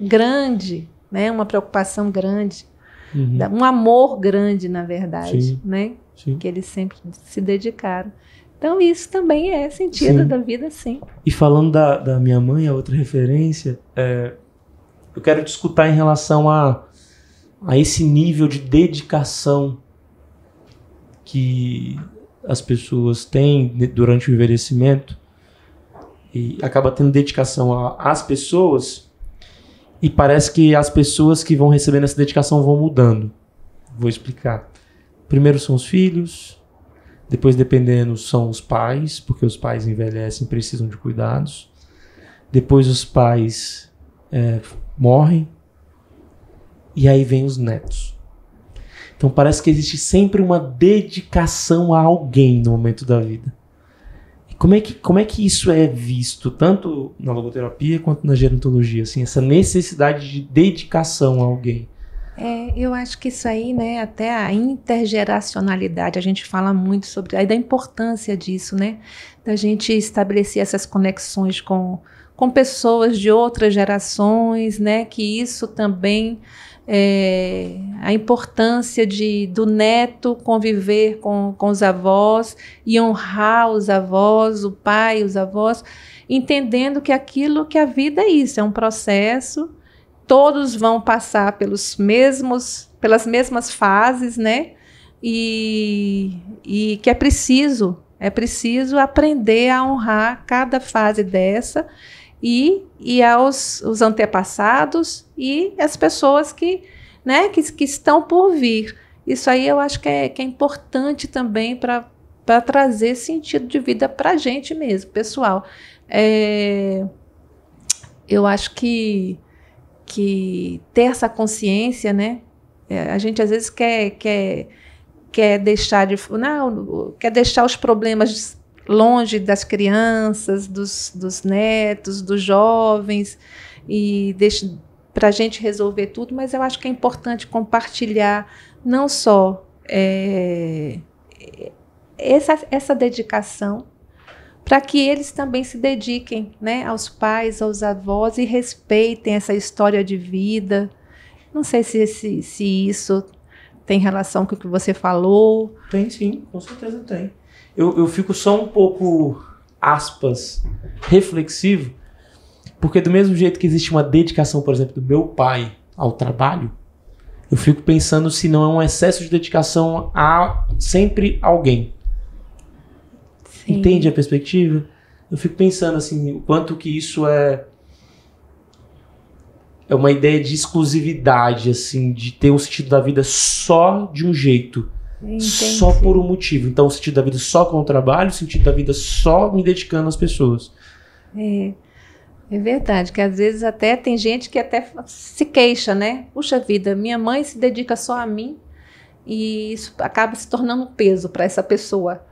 Grande, né? Uma preocupação grande. Um amor grande, na verdade, Sim. né? Sim. Que eles sempre se dedicaram. Então, isso também é sentido da vida, sim. E falando da minha mãe, a outra referência, eu quero te escutar em relação a esse nível de dedicação que as pessoas têm durante o envelhecimento, e acaba tendo dedicação às pessoas, e parece que as pessoas que vão recebendo essa dedicação vão mudando. Vou explicar. Primeiro são os filhos, depois, dependendo, são os pais, porque os pais envelhecem e precisam de cuidados. Depois os pais morrem, e aí vem os netos. Então parece que existe sempre uma dedicação a alguém no momento da vida. E como é que isso é visto, tanto na logoterapia quanto na gerontologia, assim, essa necessidade de dedicação a alguém? Eu acho que isso aí, né, até a intergeracionalidade, a gente fala muito sobre, aí da importância disso, né, da gente estabelecer essas conexões com pessoas de outras gerações, né, que isso também, a importância do neto conviver com os avós e honrar os avós, o pai, os avós, entendendo que que a vida é isso, é um processo. Todos vão passar pelas mesmas fases, né? E que é preciso aprender a honrar cada fase dessa e os antepassados e as pessoas que estão por vir. Isso aí eu acho que é importante também para trazer sentido de vida para a gente mesmo, pessoal. Eu acho que ter essa consciência, né? A gente às vezes quer deixar quer deixar os problemas longe das crianças, dos netos, dos jovens, e para a gente resolver tudo, mas eu acho que é importante compartilhar não só essa dedicação, para que eles também se dediquem, né, aos pais, aos avós, e respeitem essa história de vida. Não sei se isso tem relação com o que você falou. Tem sim, com certeza tem. Eu fico só um pouco, aspas, reflexivo, porque do mesmo jeito que existe uma dedicação, por exemplo, do meu pai ao trabalho, eu fico pensando se não é um excesso de dedicação a sempre alguém. Sim. Entende a perspectiva? Eu fico pensando assim, o quanto que isso é uma ideia de exclusividade, assim, de ter um sentido da vida só de um jeito. Entendi. Só por um motivo. Então, o sentido da vida só com o trabalho, o sentido da vida só me dedicando às pessoas. É verdade, que às vezes até tem gente que até se queixa, né? Puxa vida, minha mãe se dedica só a mim, e isso acaba se tornando um peso para essa pessoa.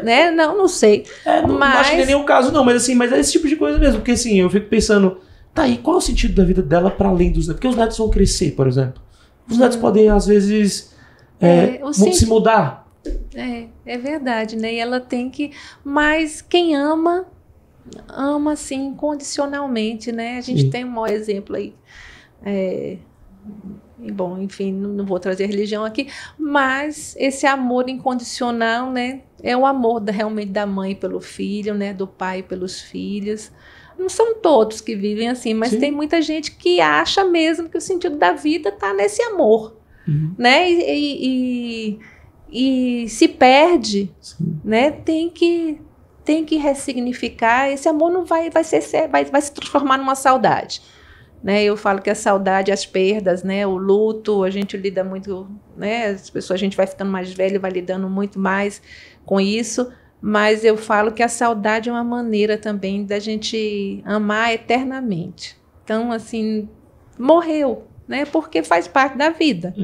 Né? Não sei. Não acho que não é nem o caso, não, mas é esse tipo de coisa mesmo. Porque assim, eu fico pensando, tá, e qual é o sentido da vida dela para além dos netos? Porque os netos vão crescer, por exemplo. Os netos podem, às vezes, se mudar. É verdade, né? E ela tem que. Mas quem ama assim, incondicionalmente, né? A gente tem um maior exemplo aí. Bom, enfim, não vou trazer religião aqui, mas esse amor incondicional, né? É o amor realmente da mãe pelo filho, né? Do pai pelos filhos. Não são todos que vivem assim, mas tem muita gente que acha mesmo que o sentido da vida está nesse amor, né? E se perde, né? Tem que ressignificar. Esse amor não vai se transformar numa saudade. Né, eu falo que a saudade, as perdas, né, o luto, a gente lida muito, né, as pessoas, a gente vai ficando mais velho, vai lidando muito mais com isso, mas eu falo que a saudade é uma maneira também da gente amar eternamente. Então, assim, morreu, né, porque faz parte da vida.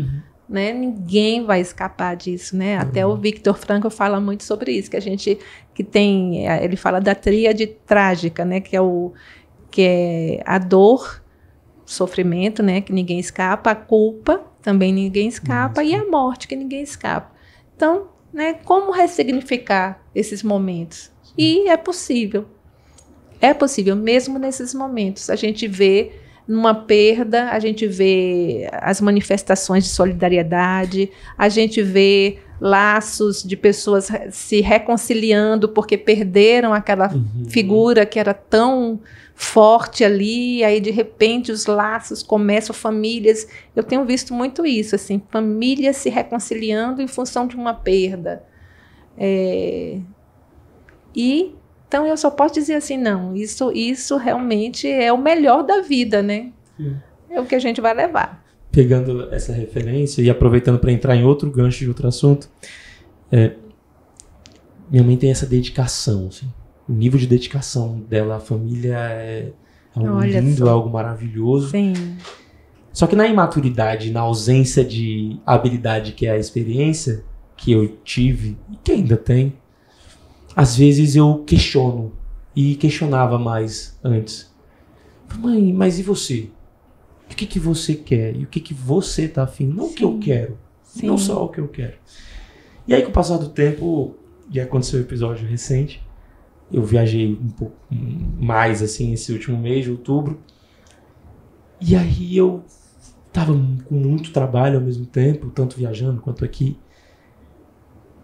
Né, ninguém vai escapar disso, né? Até o Viktor Frankl fala muito sobre isso, ele fala da tríade trágica, né, que é a dor, sofrimento, né, que ninguém escapa, a culpa também ninguém escapa, e a morte, que ninguém escapa. Então, né, como ressignificar esses momentos? E é possível mesmo nesses momentos. A gente vê numa perda, a gente vê as manifestações de solidariedade, a gente vê laços de pessoas se reconciliando porque perderam aquela figura que era tão forte ali, aí de repente os laços começam, famílias, eu tenho visto muito isso, assim, famílias se reconciliando em função de uma perda. E então eu só posso dizer assim, não, isso realmente é o melhor da vida, né? Sim. É o que a gente vai levar. Pegando essa referência e aproveitando para entrar em outro gancho de outro assunto, minha mãe tem essa dedicação, assim, o nível de dedicação dela à família é algo lindo, é algo maravilhoso. Sim. Só que na imaturidade, na ausência de habilidade que é a experiência que eu tive e que ainda tenho, às vezes eu questiono e questionava mais antes. Mãe, mas e você? O que você quer? E o que você tá afim? Não o que eu quero. Sim. Não só o que eu quero. E aí, com o passar do tempo, e aconteceu um episódio recente, eu viajei um pouco mais, assim, esse último mês de outubro. E aí eu tava com muito trabalho ao mesmo tempo, tanto viajando quanto aqui.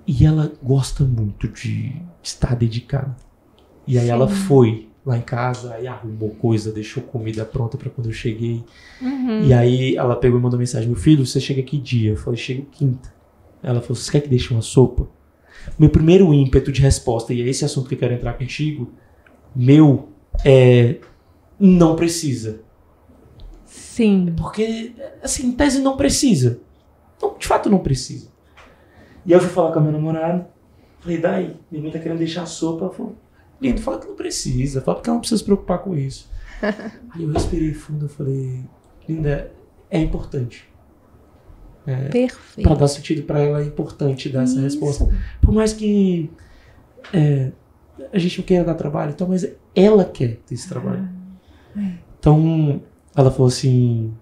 E ela gosta muito de estar dedicada. E aí ela foi lá em casa, aí arrumou coisa, deixou comida pronta para quando eu cheguei. E aí ela pegou e mandou mensagem: meu filho, você chega que dia? Eu falei: chego quinta. Ela falou: você quer que deixe uma sopa? Meu primeiro ímpeto de resposta, e é esse assunto que eu quero entrar contigo, não precisa. Sim. Porque, assim, em tese não precisa. Então, de fato, não precisa. E aí eu fui falar com a minha namorada, falei: daí, minha mãe tá querendo deixar a sopa. Ela falou: lindo, fala que não precisa, fala porque ela não precisa se preocupar com isso. Aí eu respirei fundo, eu falei: linda, é importante. Perfeito. Para dar sentido para ela, é importante dar essa resposta. Por mais que a gente não queira dar trabalho, então, mas ela quer ter esse trabalho. Então, ela falou assim,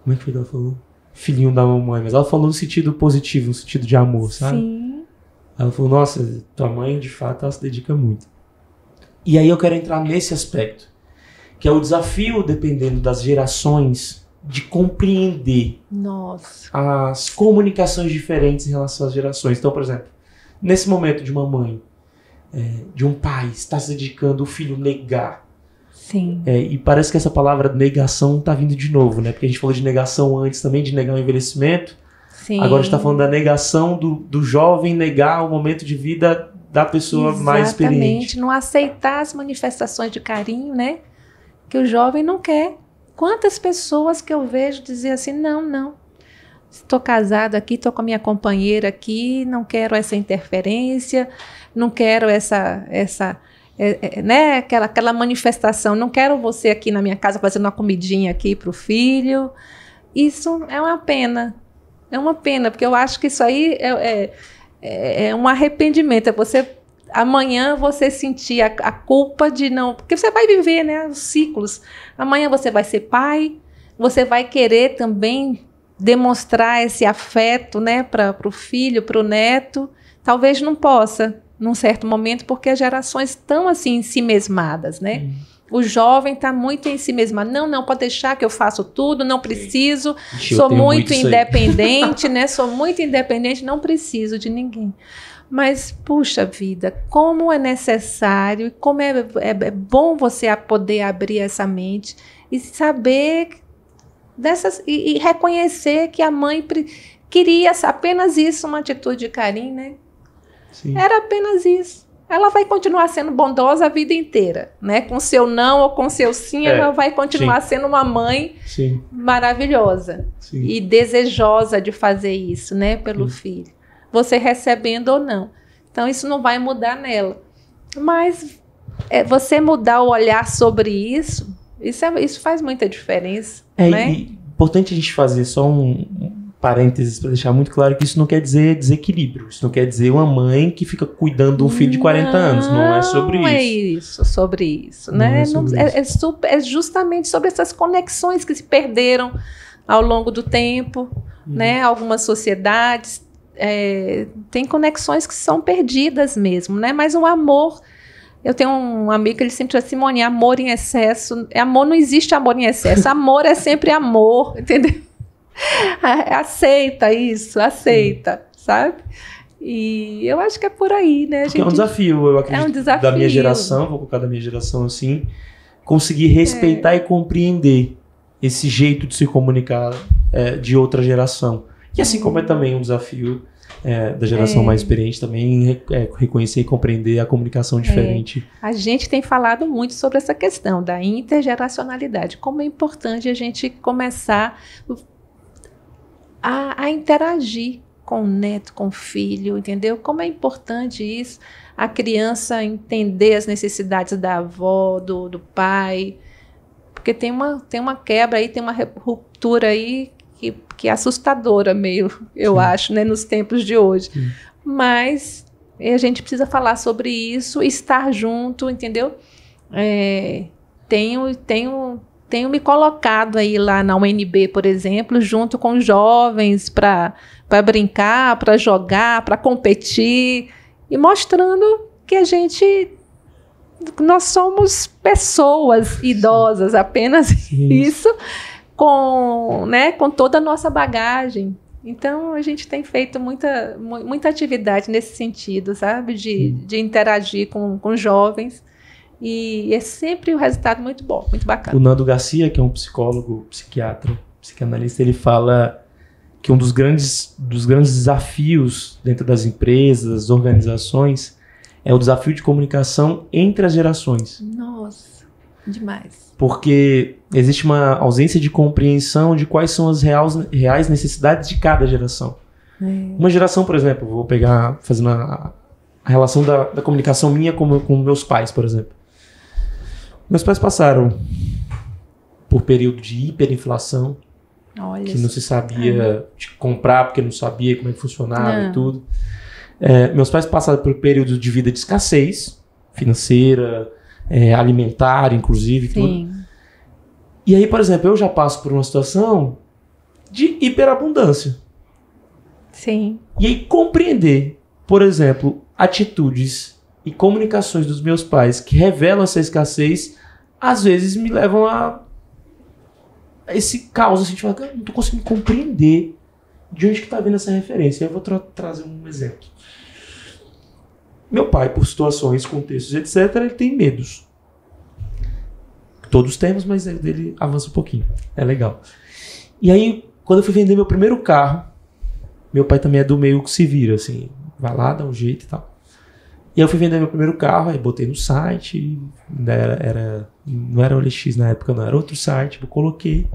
como é que foi que ela falou? Filhinho da mamãe, mas ela falou no sentido positivo, no sentido de amor, sabe? Sim. Ela falou: nossa, tua mãe, de fato, ela se dedica muito. E aí eu quero entrar nesse aspecto, que é o desafio, dependendo das gerações, de compreender as comunicações diferentes em relação às gerações. Então, por exemplo, nesse momento de uma mãe, de um pai, está se dedicando, o filho negar. Sim. E parece que essa palavra negação está vindo de novo, né? Porque a gente falou de negação antes também, de negar o envelhecimento. Sim. Agora a gente está falando da negação do jovem negar o momento de vida da pessoa mais experiente. Exatamente, não aceitar as manifestações de carinho, né? Que o jovem não quer. Quantas pessoas que eu vejo dizer assim: não, estou casado aqui, estou com a minha companheira aqui, não quero essa interferência, não quero né, aquela manifestação, não quero você aqui na minha casa fazendo uma comidinha aqui para o filho. Isso é uma pena. É uma pena, porque eu acho que isso aí é um arrependimento. É você, amanhã, você sentir a culpa de não... Porque você vai viver, né, os ciclos. Amanhã você vai ser pai, você vai querer também demonstrar esse afeto, né, para o filho, para o neto. Talvez não possa, num certo momento, porque as gerações estão assim, em si mesmadas, né? O jovem está muito em si mesmo. Não, pode deixar que eu faço tudo, não preciso. Sou muito independente, né? Sou muito independente, não preciso de ninguém. Mas, puxa vida, como é necessário, como é bom você poder abrir essa mente e saber e reconhecer que a mãe queria apenas isso, uma atitude de carinho, né? Sim. Era apenas isso. Ela vai continuar sendo bondosa a vida inteira, né? Com seu não ou com seu sim, ela vai continuar sendo uma mãe maravilhosa e desejosa de fazer isso, né? Pelo filho. Você recebendo ou não. Então, isso não vai mudar nela. Mas você mudar o olhar sobre isso, isso faz muita diferença. Né? E importante a gente fazer só um parênteses para deixar muito claro que isso não quer dizer desequilíbrio. Isso não quer dizer uma mãe que fica cuidando de um filho de 40 anos. Não é sobre isso. Não é isso, sobre isso. Né? É justamente sobre essas conexões que se perderam ao longo do tempo. Né? Algumas sociedades têm conexões que são perdidas mesmo. Né? Mas o amor Eu tenho um amigo que ele sempre diz, Simone, amor em excesso, amor não existe amor em excesso, amor é sempre amor, entendeu? Aceita isso, aceita, sabe? E eu acho que é por aí, né? Porque é um desafio, eu acredito, da minha geração, vou colocar da minha geração assim, conseguir respeitar e compreender esse jeito de se comunicar de outra geração. E assim como é também um desafio da geração mais experiente também reconhecer e compreender a comunicação diferente. A gente tem falado muito sobre essa questão da intergeracionalidade, como é importante a gente começar a interagir com o neto, com o filho, entendeu? Como é importante isso, a criança entender as necessidades da avó, do pai, porque tem uma quebra aí, tem uma ruptura aí que é assustadora meio, eu acho, né, nos tempos de hoje. Sim. Mas a gente precisa falar sobre isso, estar junto, entendeu? Tenho me colocado aí lá na UNB, por exemplo, junto com jovens para brincar, para jogar, para competir e mostrando que nós somos pessoas idosas, apenas isso, com toda a nossa bagagem. Então, a gente tem feito muita atividade nesse sentido, sabe? De interagir com jovens. E é sempre um resultado muito bom, muito bacana. O Nando Garcia, que é um psicólogo, psiquiatra, psicanalista, ele fala que um dos grandes desafios dentro das empresas, das organizações, é o desafio de comunicação entre as gerações. Nossa, demais. Porque existe uma ausência de compreensão de quais são as reais necessidades de cada geração. Uma geração, por exemplo, vou pegar, fazendo a relação da comunicação minha com meus pais, por exemplo. Meus pais passaram por período de hiperinflação, que não se sabia de comprar porque não sabia como é que funcionava e tudo. Meus pais passaram por período de vida de escassez financeira, alimentar, inclusive. Sim. Tudo. E aí, por exemplo, eu já passo por uma situação de hiperabundância. Sim. E aí compreender, por exemplo, atitudes e comunicações dos meus pais que revelam essa escassez, às vezes me levam a esse caos, assim, de falar que eu não estou conseguindo compreender de onde que está vindo essa referência. Eu vou trazer um exemplo. Meu pai, por situações, contextos, etc., ele tem medos. Todos temos, mas ele avança um pouquinho. É legal. E aí, quando eu fui vender meu primeiro carro, meu pai também é do meio que se vira, assim, vai lá, dá um jeito e tal. E aí eu fui vender meu primeiro carro, aí botei no site, não era o OLX na época, não, era outro site, eu coloquei.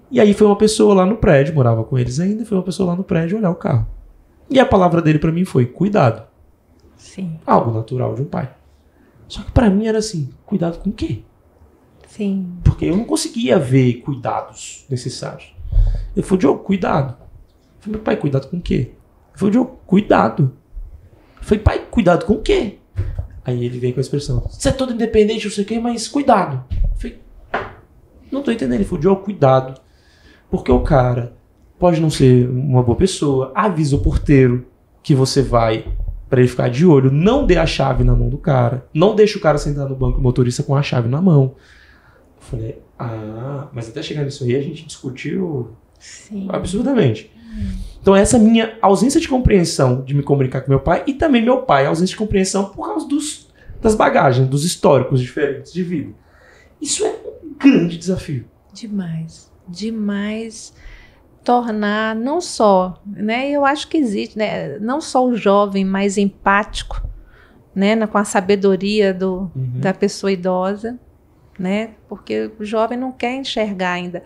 E aí foi uma pessoa lá no prédio, morava com eles ainda, foi uma pessoa lá no prédio olhar o carro. E a palavra dele pra mim foi, cuidado. Sim. Algo natural de um pai. Só que pra mim era assim, cuidado com o quê? Sim. Porque eu não conseguia ver cuidados necessários. Eu falei, Diogo, cuidado. Eu falei, meu pai, cuidado com o quê? Eu falei, Diogo, cuidado. Eu falei, pai, cuidado com o quê? Aí ele vem com a expressão, você é todo independente, não sei o quê, mas cuidado. Eu falei, não tô entendendo. Ele falou, Diogo, cuidado. Porque o cara pode não ser uma boa pessoa, avisa o porteiro que você vai para ele ficar de olho, não dê a chave na mão do cara, não deixa o cara sentar no banco do motorista com a chave na mão. Eu falei, mas até chegar nisso aí a gente discutiu absurdamente. Então essa minha ausência de compreensão de me comunicar com meu pai e também meu pai, ausência de compreensão por causa das bagagens, dos históricos diferentes de vida. Isso é um grande desafio. Demais tornar não só, né, eu acho que existe, né, não só o jovem mais empático, né, com a sabedoria da pessoa idosa, né, porque o jovem não quer enxergar ainda,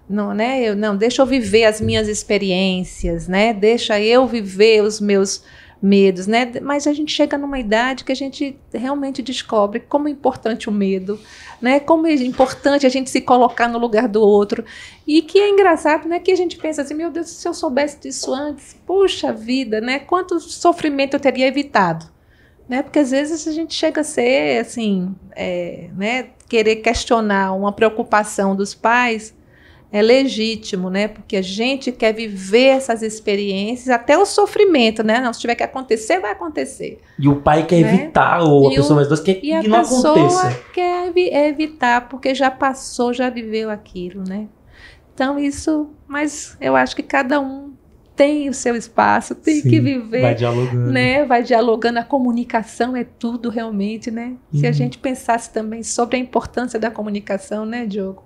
não, né, deixa eu viver as minhas experiências, né, deixa eu viver os meus medos, né, mas a gente chega numa idade que a gente realmente descobre como é importante o medo, né, como é importante a gente se colocar no lugar do outro, e que é engraçado, né, que a gente pensa assim, meu Deus, se eu soubesse disso antes, puxa vida, né, quanto sofrimento eu teria evitado, né, porque às vezes a gente chega a ser, assim, né, querer questionar uma preocupação dos pais, é legítimo, né? Porque a gente quer viver essas experiências, até o sofrimento, né? Não, se tiver que acontecer, vai acontecer. E o pai quer evitar, ou a pessoa mais idosa quer que não aconteça. E a pessoa quer evitar, porque já passou, já viveu aquilo, né? Então isso, mas eu acho que cada um tem o seu espaço, tem que viver. Vai dialogando. Né? Vai dialogando, a comunicação é tudo realmente, né? Se a gente pensasse também sobre a importância da comunicação, né, Diogo?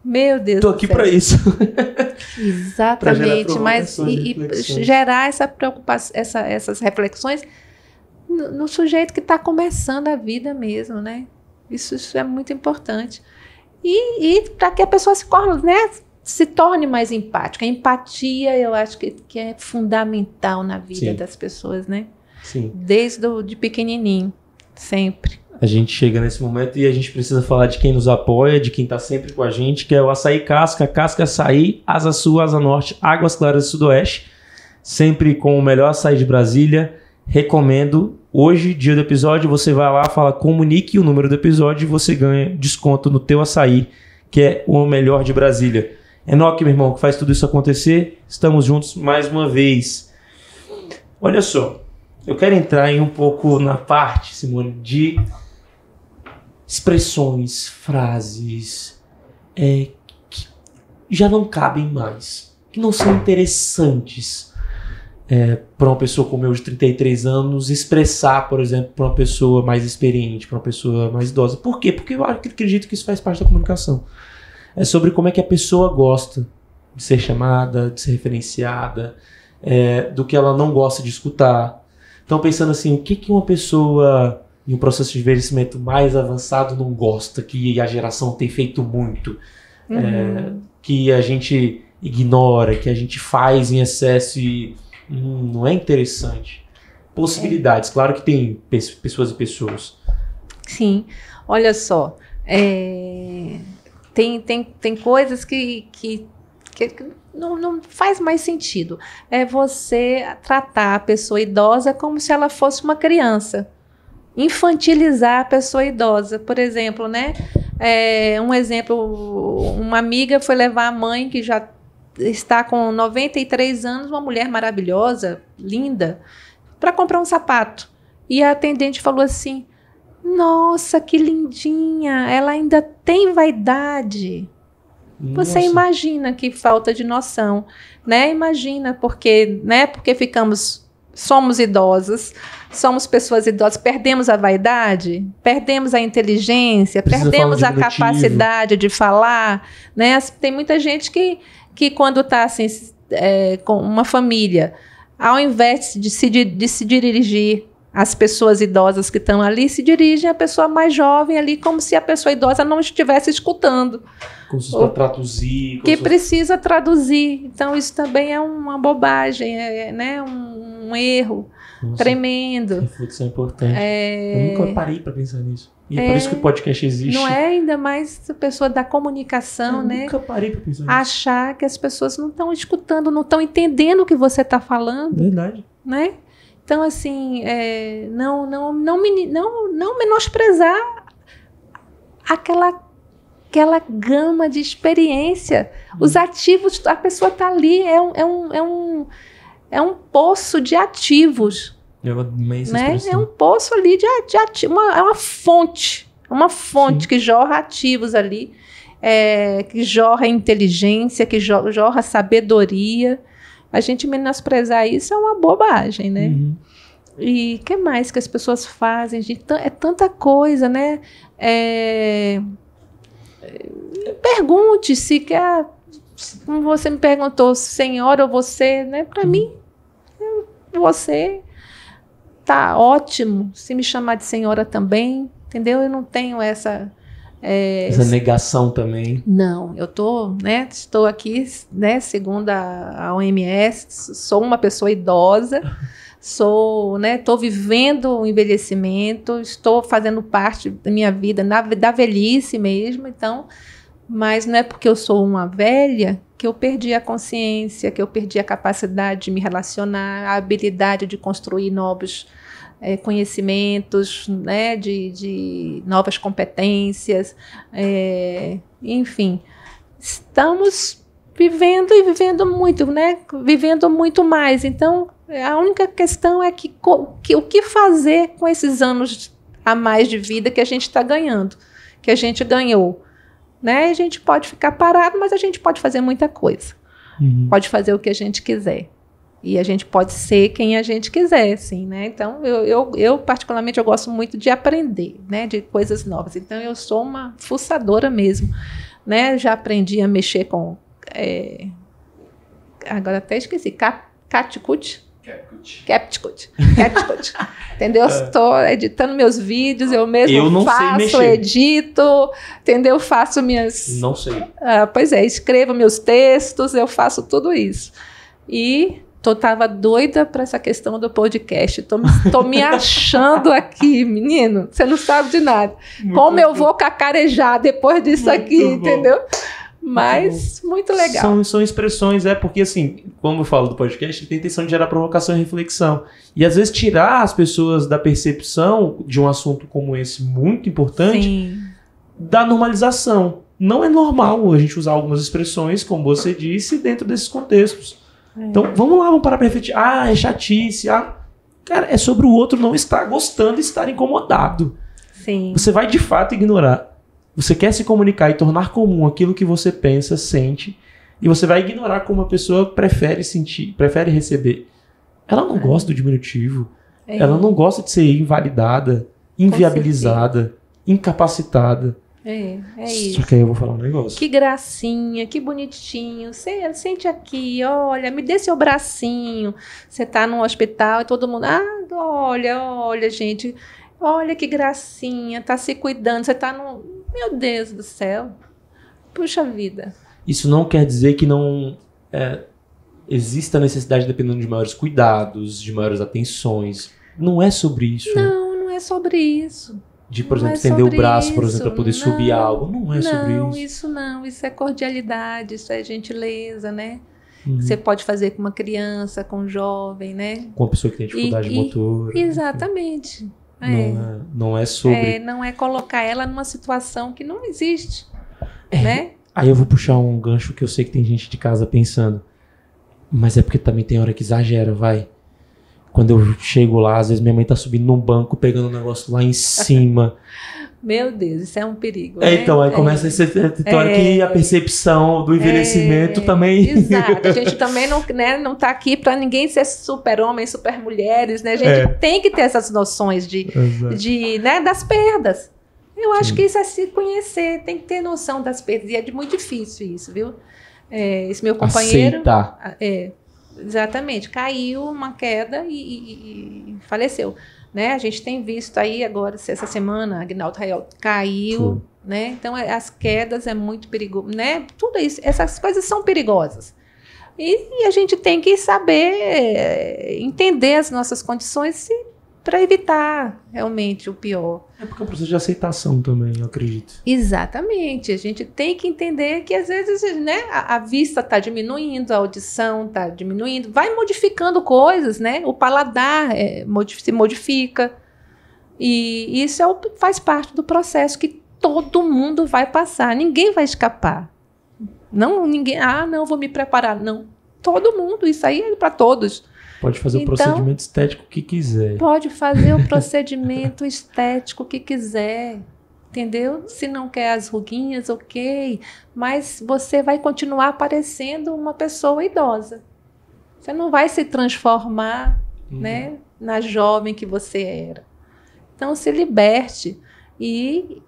Meu Deus do céu. Tô aqui para isso. Exatamente, mas gerar essa preocupação, essas reflexões no sujeito que está começando a vida mesmo, né? Isso é muito importante. E para que a pessoa se torne mais empática. A empatia, eu acho que é fundamental na vida das pessoas, né? Sim. Desde de pequenininho, sempre. A gente chega nesse momento e a gente precisa falar de quem nos apoia, de quem está sempre com a gente, que é o Açaí Casca, Casca Açaí, Asa Sul, Asa Norte, Águas Claras do Sudoeste, sempre com o melhor açaí de Brasília. Recomendo. Hoje, dia do episódio, você vai lá, fala comunique o número do episódio e você ganha desconto no teu açaí, que é o melhor de Brasília. Enoque, meu irmão, que faz tudo isso acontecer. Estamos juntos mais uma vez. Olha só, eu quero entrar em um pouco na parte, Simone, de expressões, frases que já não cabem mais, que não são interessantes para uma pessoa como eu de 33 anos expressar, por exemplo, para uma pessoa mais experiente, para uma pessoa mais idosa. Por quê? Porque eu acredito que isso faz parte da comunicação. É sobre como é que a pessoa gosta de ser chamada, de ser referenciada, do que ela não gosta de escutar. Então, pensando assim, o que uma pessoa em um processo de envelhecimento mais avançado não gosta, que a geração tem feito muito, que a gente ignora, que a gente faz em excesso e não é interessante. Possibilidades, claro que tem pessoas e pessoas. Sim, olha só, tem coisas que não faz mais sentido. É você tratar a pessoa idosa como se ela fosse uma criança. Infantilizar a pessoa idosa. Por exemplo, né? Um exemplo, uma amiga foi levar a mãe, que já está com 93 anos, uma mulher maravilhosa, linda, para comprar um sapato. E a atendente falou assim: nossa, que lindinha, ela ainda tem vaidade. Nossa. Você imagina que falta de noção, né? Imagina, porque somos idosas, somos pessoas idosas, perdemos a vaidade, perdemos a inteligência, perdemos a capacidade de falar, né? Tem muita gente que quando está assim, com uma família, ao invés de se dirigir às pessoas idosas que estão ali, se dirigem à pessoa mais jovem ali, como se a pessoa idosa não estivesse escutando. Como se fosse para traduzir. Que precisa traduzir. Então, isso também é uma bobagem, né? Um erro. Nossa, tremendo. Reflexão importante. Eu nunca parei para pensar nisso. E é por isso que o podcast existe. Não é ainda mais a pessoa da comunicação, né? Nunca parei para pensar nisso. Achar que as pessoas não estão escutando, não estão entendendo o que você está falando. Verdade. Né? Então, assim, não menosprezar aquela gama de experiência. Os ativos, a pessoa está ali, é um poço de ativos. Né? É um poço ali de ativos, é uma fonte Sim. Que jorra ativos ali, que jorra inteligência, que jorra sabedoria. A gente menosprezar isso é uma bobagem, né? Uhum. E o que mais que as pessoas fazem? Gente, é tanta coisa, né? Pergunte se quer. Como você me perguntou, senhora ou você, né? Para mim, você tá ótimo. Se me chamar de senhora também, entendeu? Eu não tenho essa negação também. Não, eu estou aqui, né, segundo a OMS, sou uma pessoa idosa, estou vivendo o envelhecimento, estou fazendo parte da minha vida, da velhice mesmo, então, mas não é porque eu sou uma velha que eu perdi a consciência, que eu perdi a capacidade de me relacionar, a habilidade de construir novos conhecimentos, né, de novas competências, enfim. estamos vivendo e vivendo muito, né? Vivendo muito mais. Então, a única questão é o que fazer com esses anos a mais de vida que a gente está ganhando, que a gente ganhou. Né? A gente pode ficar parado, mas a gente pode fazer muita coisa. Pode fazer o que a gente quiser. E a gente pode ser quem a gente quiser, assim, né? Então, eu particularmente, eu gosto muito de aprender, né? De coisas novas. Então, eu sou uma fuçadora mesmo, né? Já aprendi a mexer com... agora até esqueci. CapCut. Entendeu? Estou editando meus vídeos, eu mesmo faço, edito, entendeu? Faço minhas... Não sei. Pois é, escrevo meus textos, eu faço tudo isso. E tava doida para essa questão do podcast. Tô me achando aqui, menino. Você não sabe de nada. Muito Como eu vou cacarejar depois disso muito aqui, bom. Entendeu? Mas, muito legal. São expressões, porque assim, como eu falo do podcast, tem a intenção de gerar provocação e reflexão. E às vezes tirar as pessoas da percepção de um assunto como esse, muito importante, Sim. da normalização. Não é normal a gente usar algumas expressões, como você disse, dentro desses contextos. Então, vamos parar para refletir. É chatice. Cara, é sobre o outro não estar gostando e estar incomodado. Sim. Você vai de fato ignorar. Você quer se comunicar e tornar comum aquilo que você pensa, sente, e você vai ignorar como a pessoa prefere sentir, prefere receber. Ela não gosta do diminutivo. Ela não gosta de ser invalidada, inviabilizada, incapacitada. É isso. Só que aí eu vou falar um negócio. Que gracinha, que bonitinho. Você sente aqui, olha, me dê seu bracinho. Você tá num hospital e todo mundo... olha, gente. Olha que gracinha, tá se cuidando. Você tá no... Meu Deus do céu. Puxa vida. Isso não quer dizer que não exista necessidade dependendo de maiores cuidados, de maiores atenções. Não é sobre isso. Não é sobre isso. De, por exemplo, estender o braço, por exemplo, para poder subir algo. Não é sobre isso. Não, isso não. Isso é cordialidade, isso é gentileza, né? Você pode fazer com uma criança, com um jovem, né? Com uma pessoa que tem dificuldade motora. Exatamente. Não é sobre... não é colocar ela numa situação que não existe, né? Aí eu vou puxar um gancho que eu sei que tem gente de casa pensando. Mas é porque também tem hora que exagera, vai. Quando eu chego lá, às vezes minha mãe tá subindo num banco, pegando um negócio lá em cima. Meu Deus, isso é um perigo, né? Então, aí começa a ser hora que a percepção do envelhecimento também... Exato, a gente também não tá aqui para ninguém ser super-homens, super-mulheres, né? A gente tem que ter essas noções das perdas. Eu acho que isso é se conhecer, tem que ter noção das perdas, e é muito difícil isso, viu? Esse meu companheiro... Aceitar. Exatamente, caiu uma queda e faleceu. Né? A gente tem visto aí agora, essa semana, Agnaldo Raiol caiu, né? Então as quedas é muito perigoso, né? Tudo isso, essas coisas são perigosas. E a gente tem que saber entender as nossas condições para evitar realmente o pior. É porque é um processo de aceitação também, eu acredito. Exatamente. A gente tem que entender que às vezes, né, a vista está diminuindo, a audição está diminuindo, vai modificando coisas, né? O paladar se modifica. E isso faz parte do processo que todo mundo vai passar. Ninguém vai escapar. Não, vou me preparar. Não. Todo mundo, isso aí é para todos. Pode fazer o procedimento estético que quiser. Pode fazer o procedimento estético que quiser, entendeu? Se não quer as ruguinhas, ok. Mas você vai continuar parecendo uma pessoa idosa. Você não vai se transformar, né, na jovem que você era. Então, se liberte e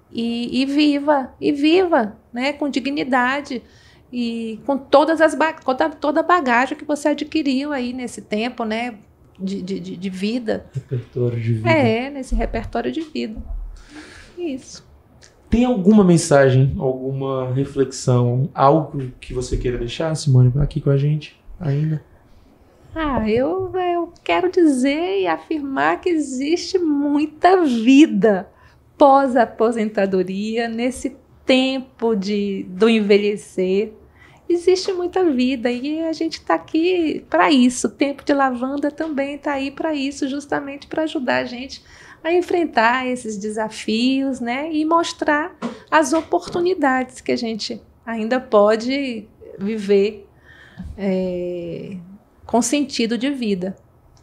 viva, né, com dignidade. E com toda a bagagem que você adquiriu aí nesse tempo, né, de vida. Repertório de vida. Nesse repertório de vida. Isso. Tem alguma mensagem, alguma reflexão, algo que você queira deixar, Simone, aqui com a gente ainda? Eu quero dizer e afirmar que existe muita vida pós-aposentadoria, nesse tempo do envelhecer. Existe muita vida e a gente está aqui para isso. O Tempo de Lavanda também está aí para isso, justamente para ajudar a gente a enfrentar esses desafios, né? E mostrar as oportunidades que a gente ainda pode viver com sentido de vida,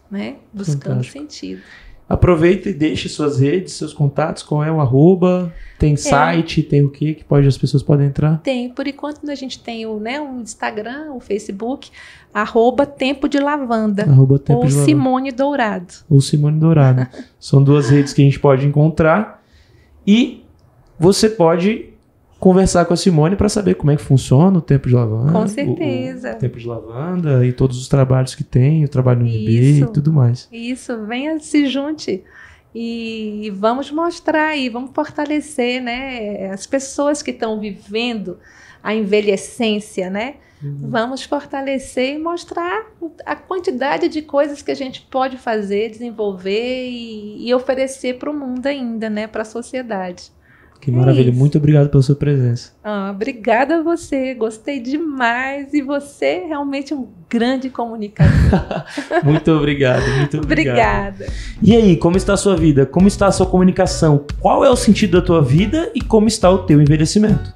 né? Buscando sentido. Aproveita e deixe suas redes, seus contatos, qual é o @, tem site, tem o que as pessoas podem entrar? Tem, por enquanto a gente tem o Instagram, o Facebook, @Tempo de Lavanda, ou Simone Dourado. Ou Simone Dourado. São 2 redes que a gente pode encontrar e você pode conversar com a Simone para saber como é que funciona o Tempo de Lavanda. Com certeza. O Tempo de Lavanda e todos os trabalhos que tem, o trabalho no UNB e tudo mais. Isso, venha, se junte e vamos mostrar e vamos fortalecer, né, as pessoas que estão vivendo a envelhecência, né? Vamos fortalecer e mostrar a quantidade de coisas que a gente pode fazer, desenvolver e oferecer para o mundo ainda, né, para a sociedade. Que maravilha, muito obrigado pela sua presença. Obrigada a você, gostei demais e você é realmente um grande comunicador. Muito obrigado, muito obrigado. Obrigada. E aí, como está a sua vida? Como está a sua comunicação? Qual é o sentido da tua vida e como está o teu envelhecimento?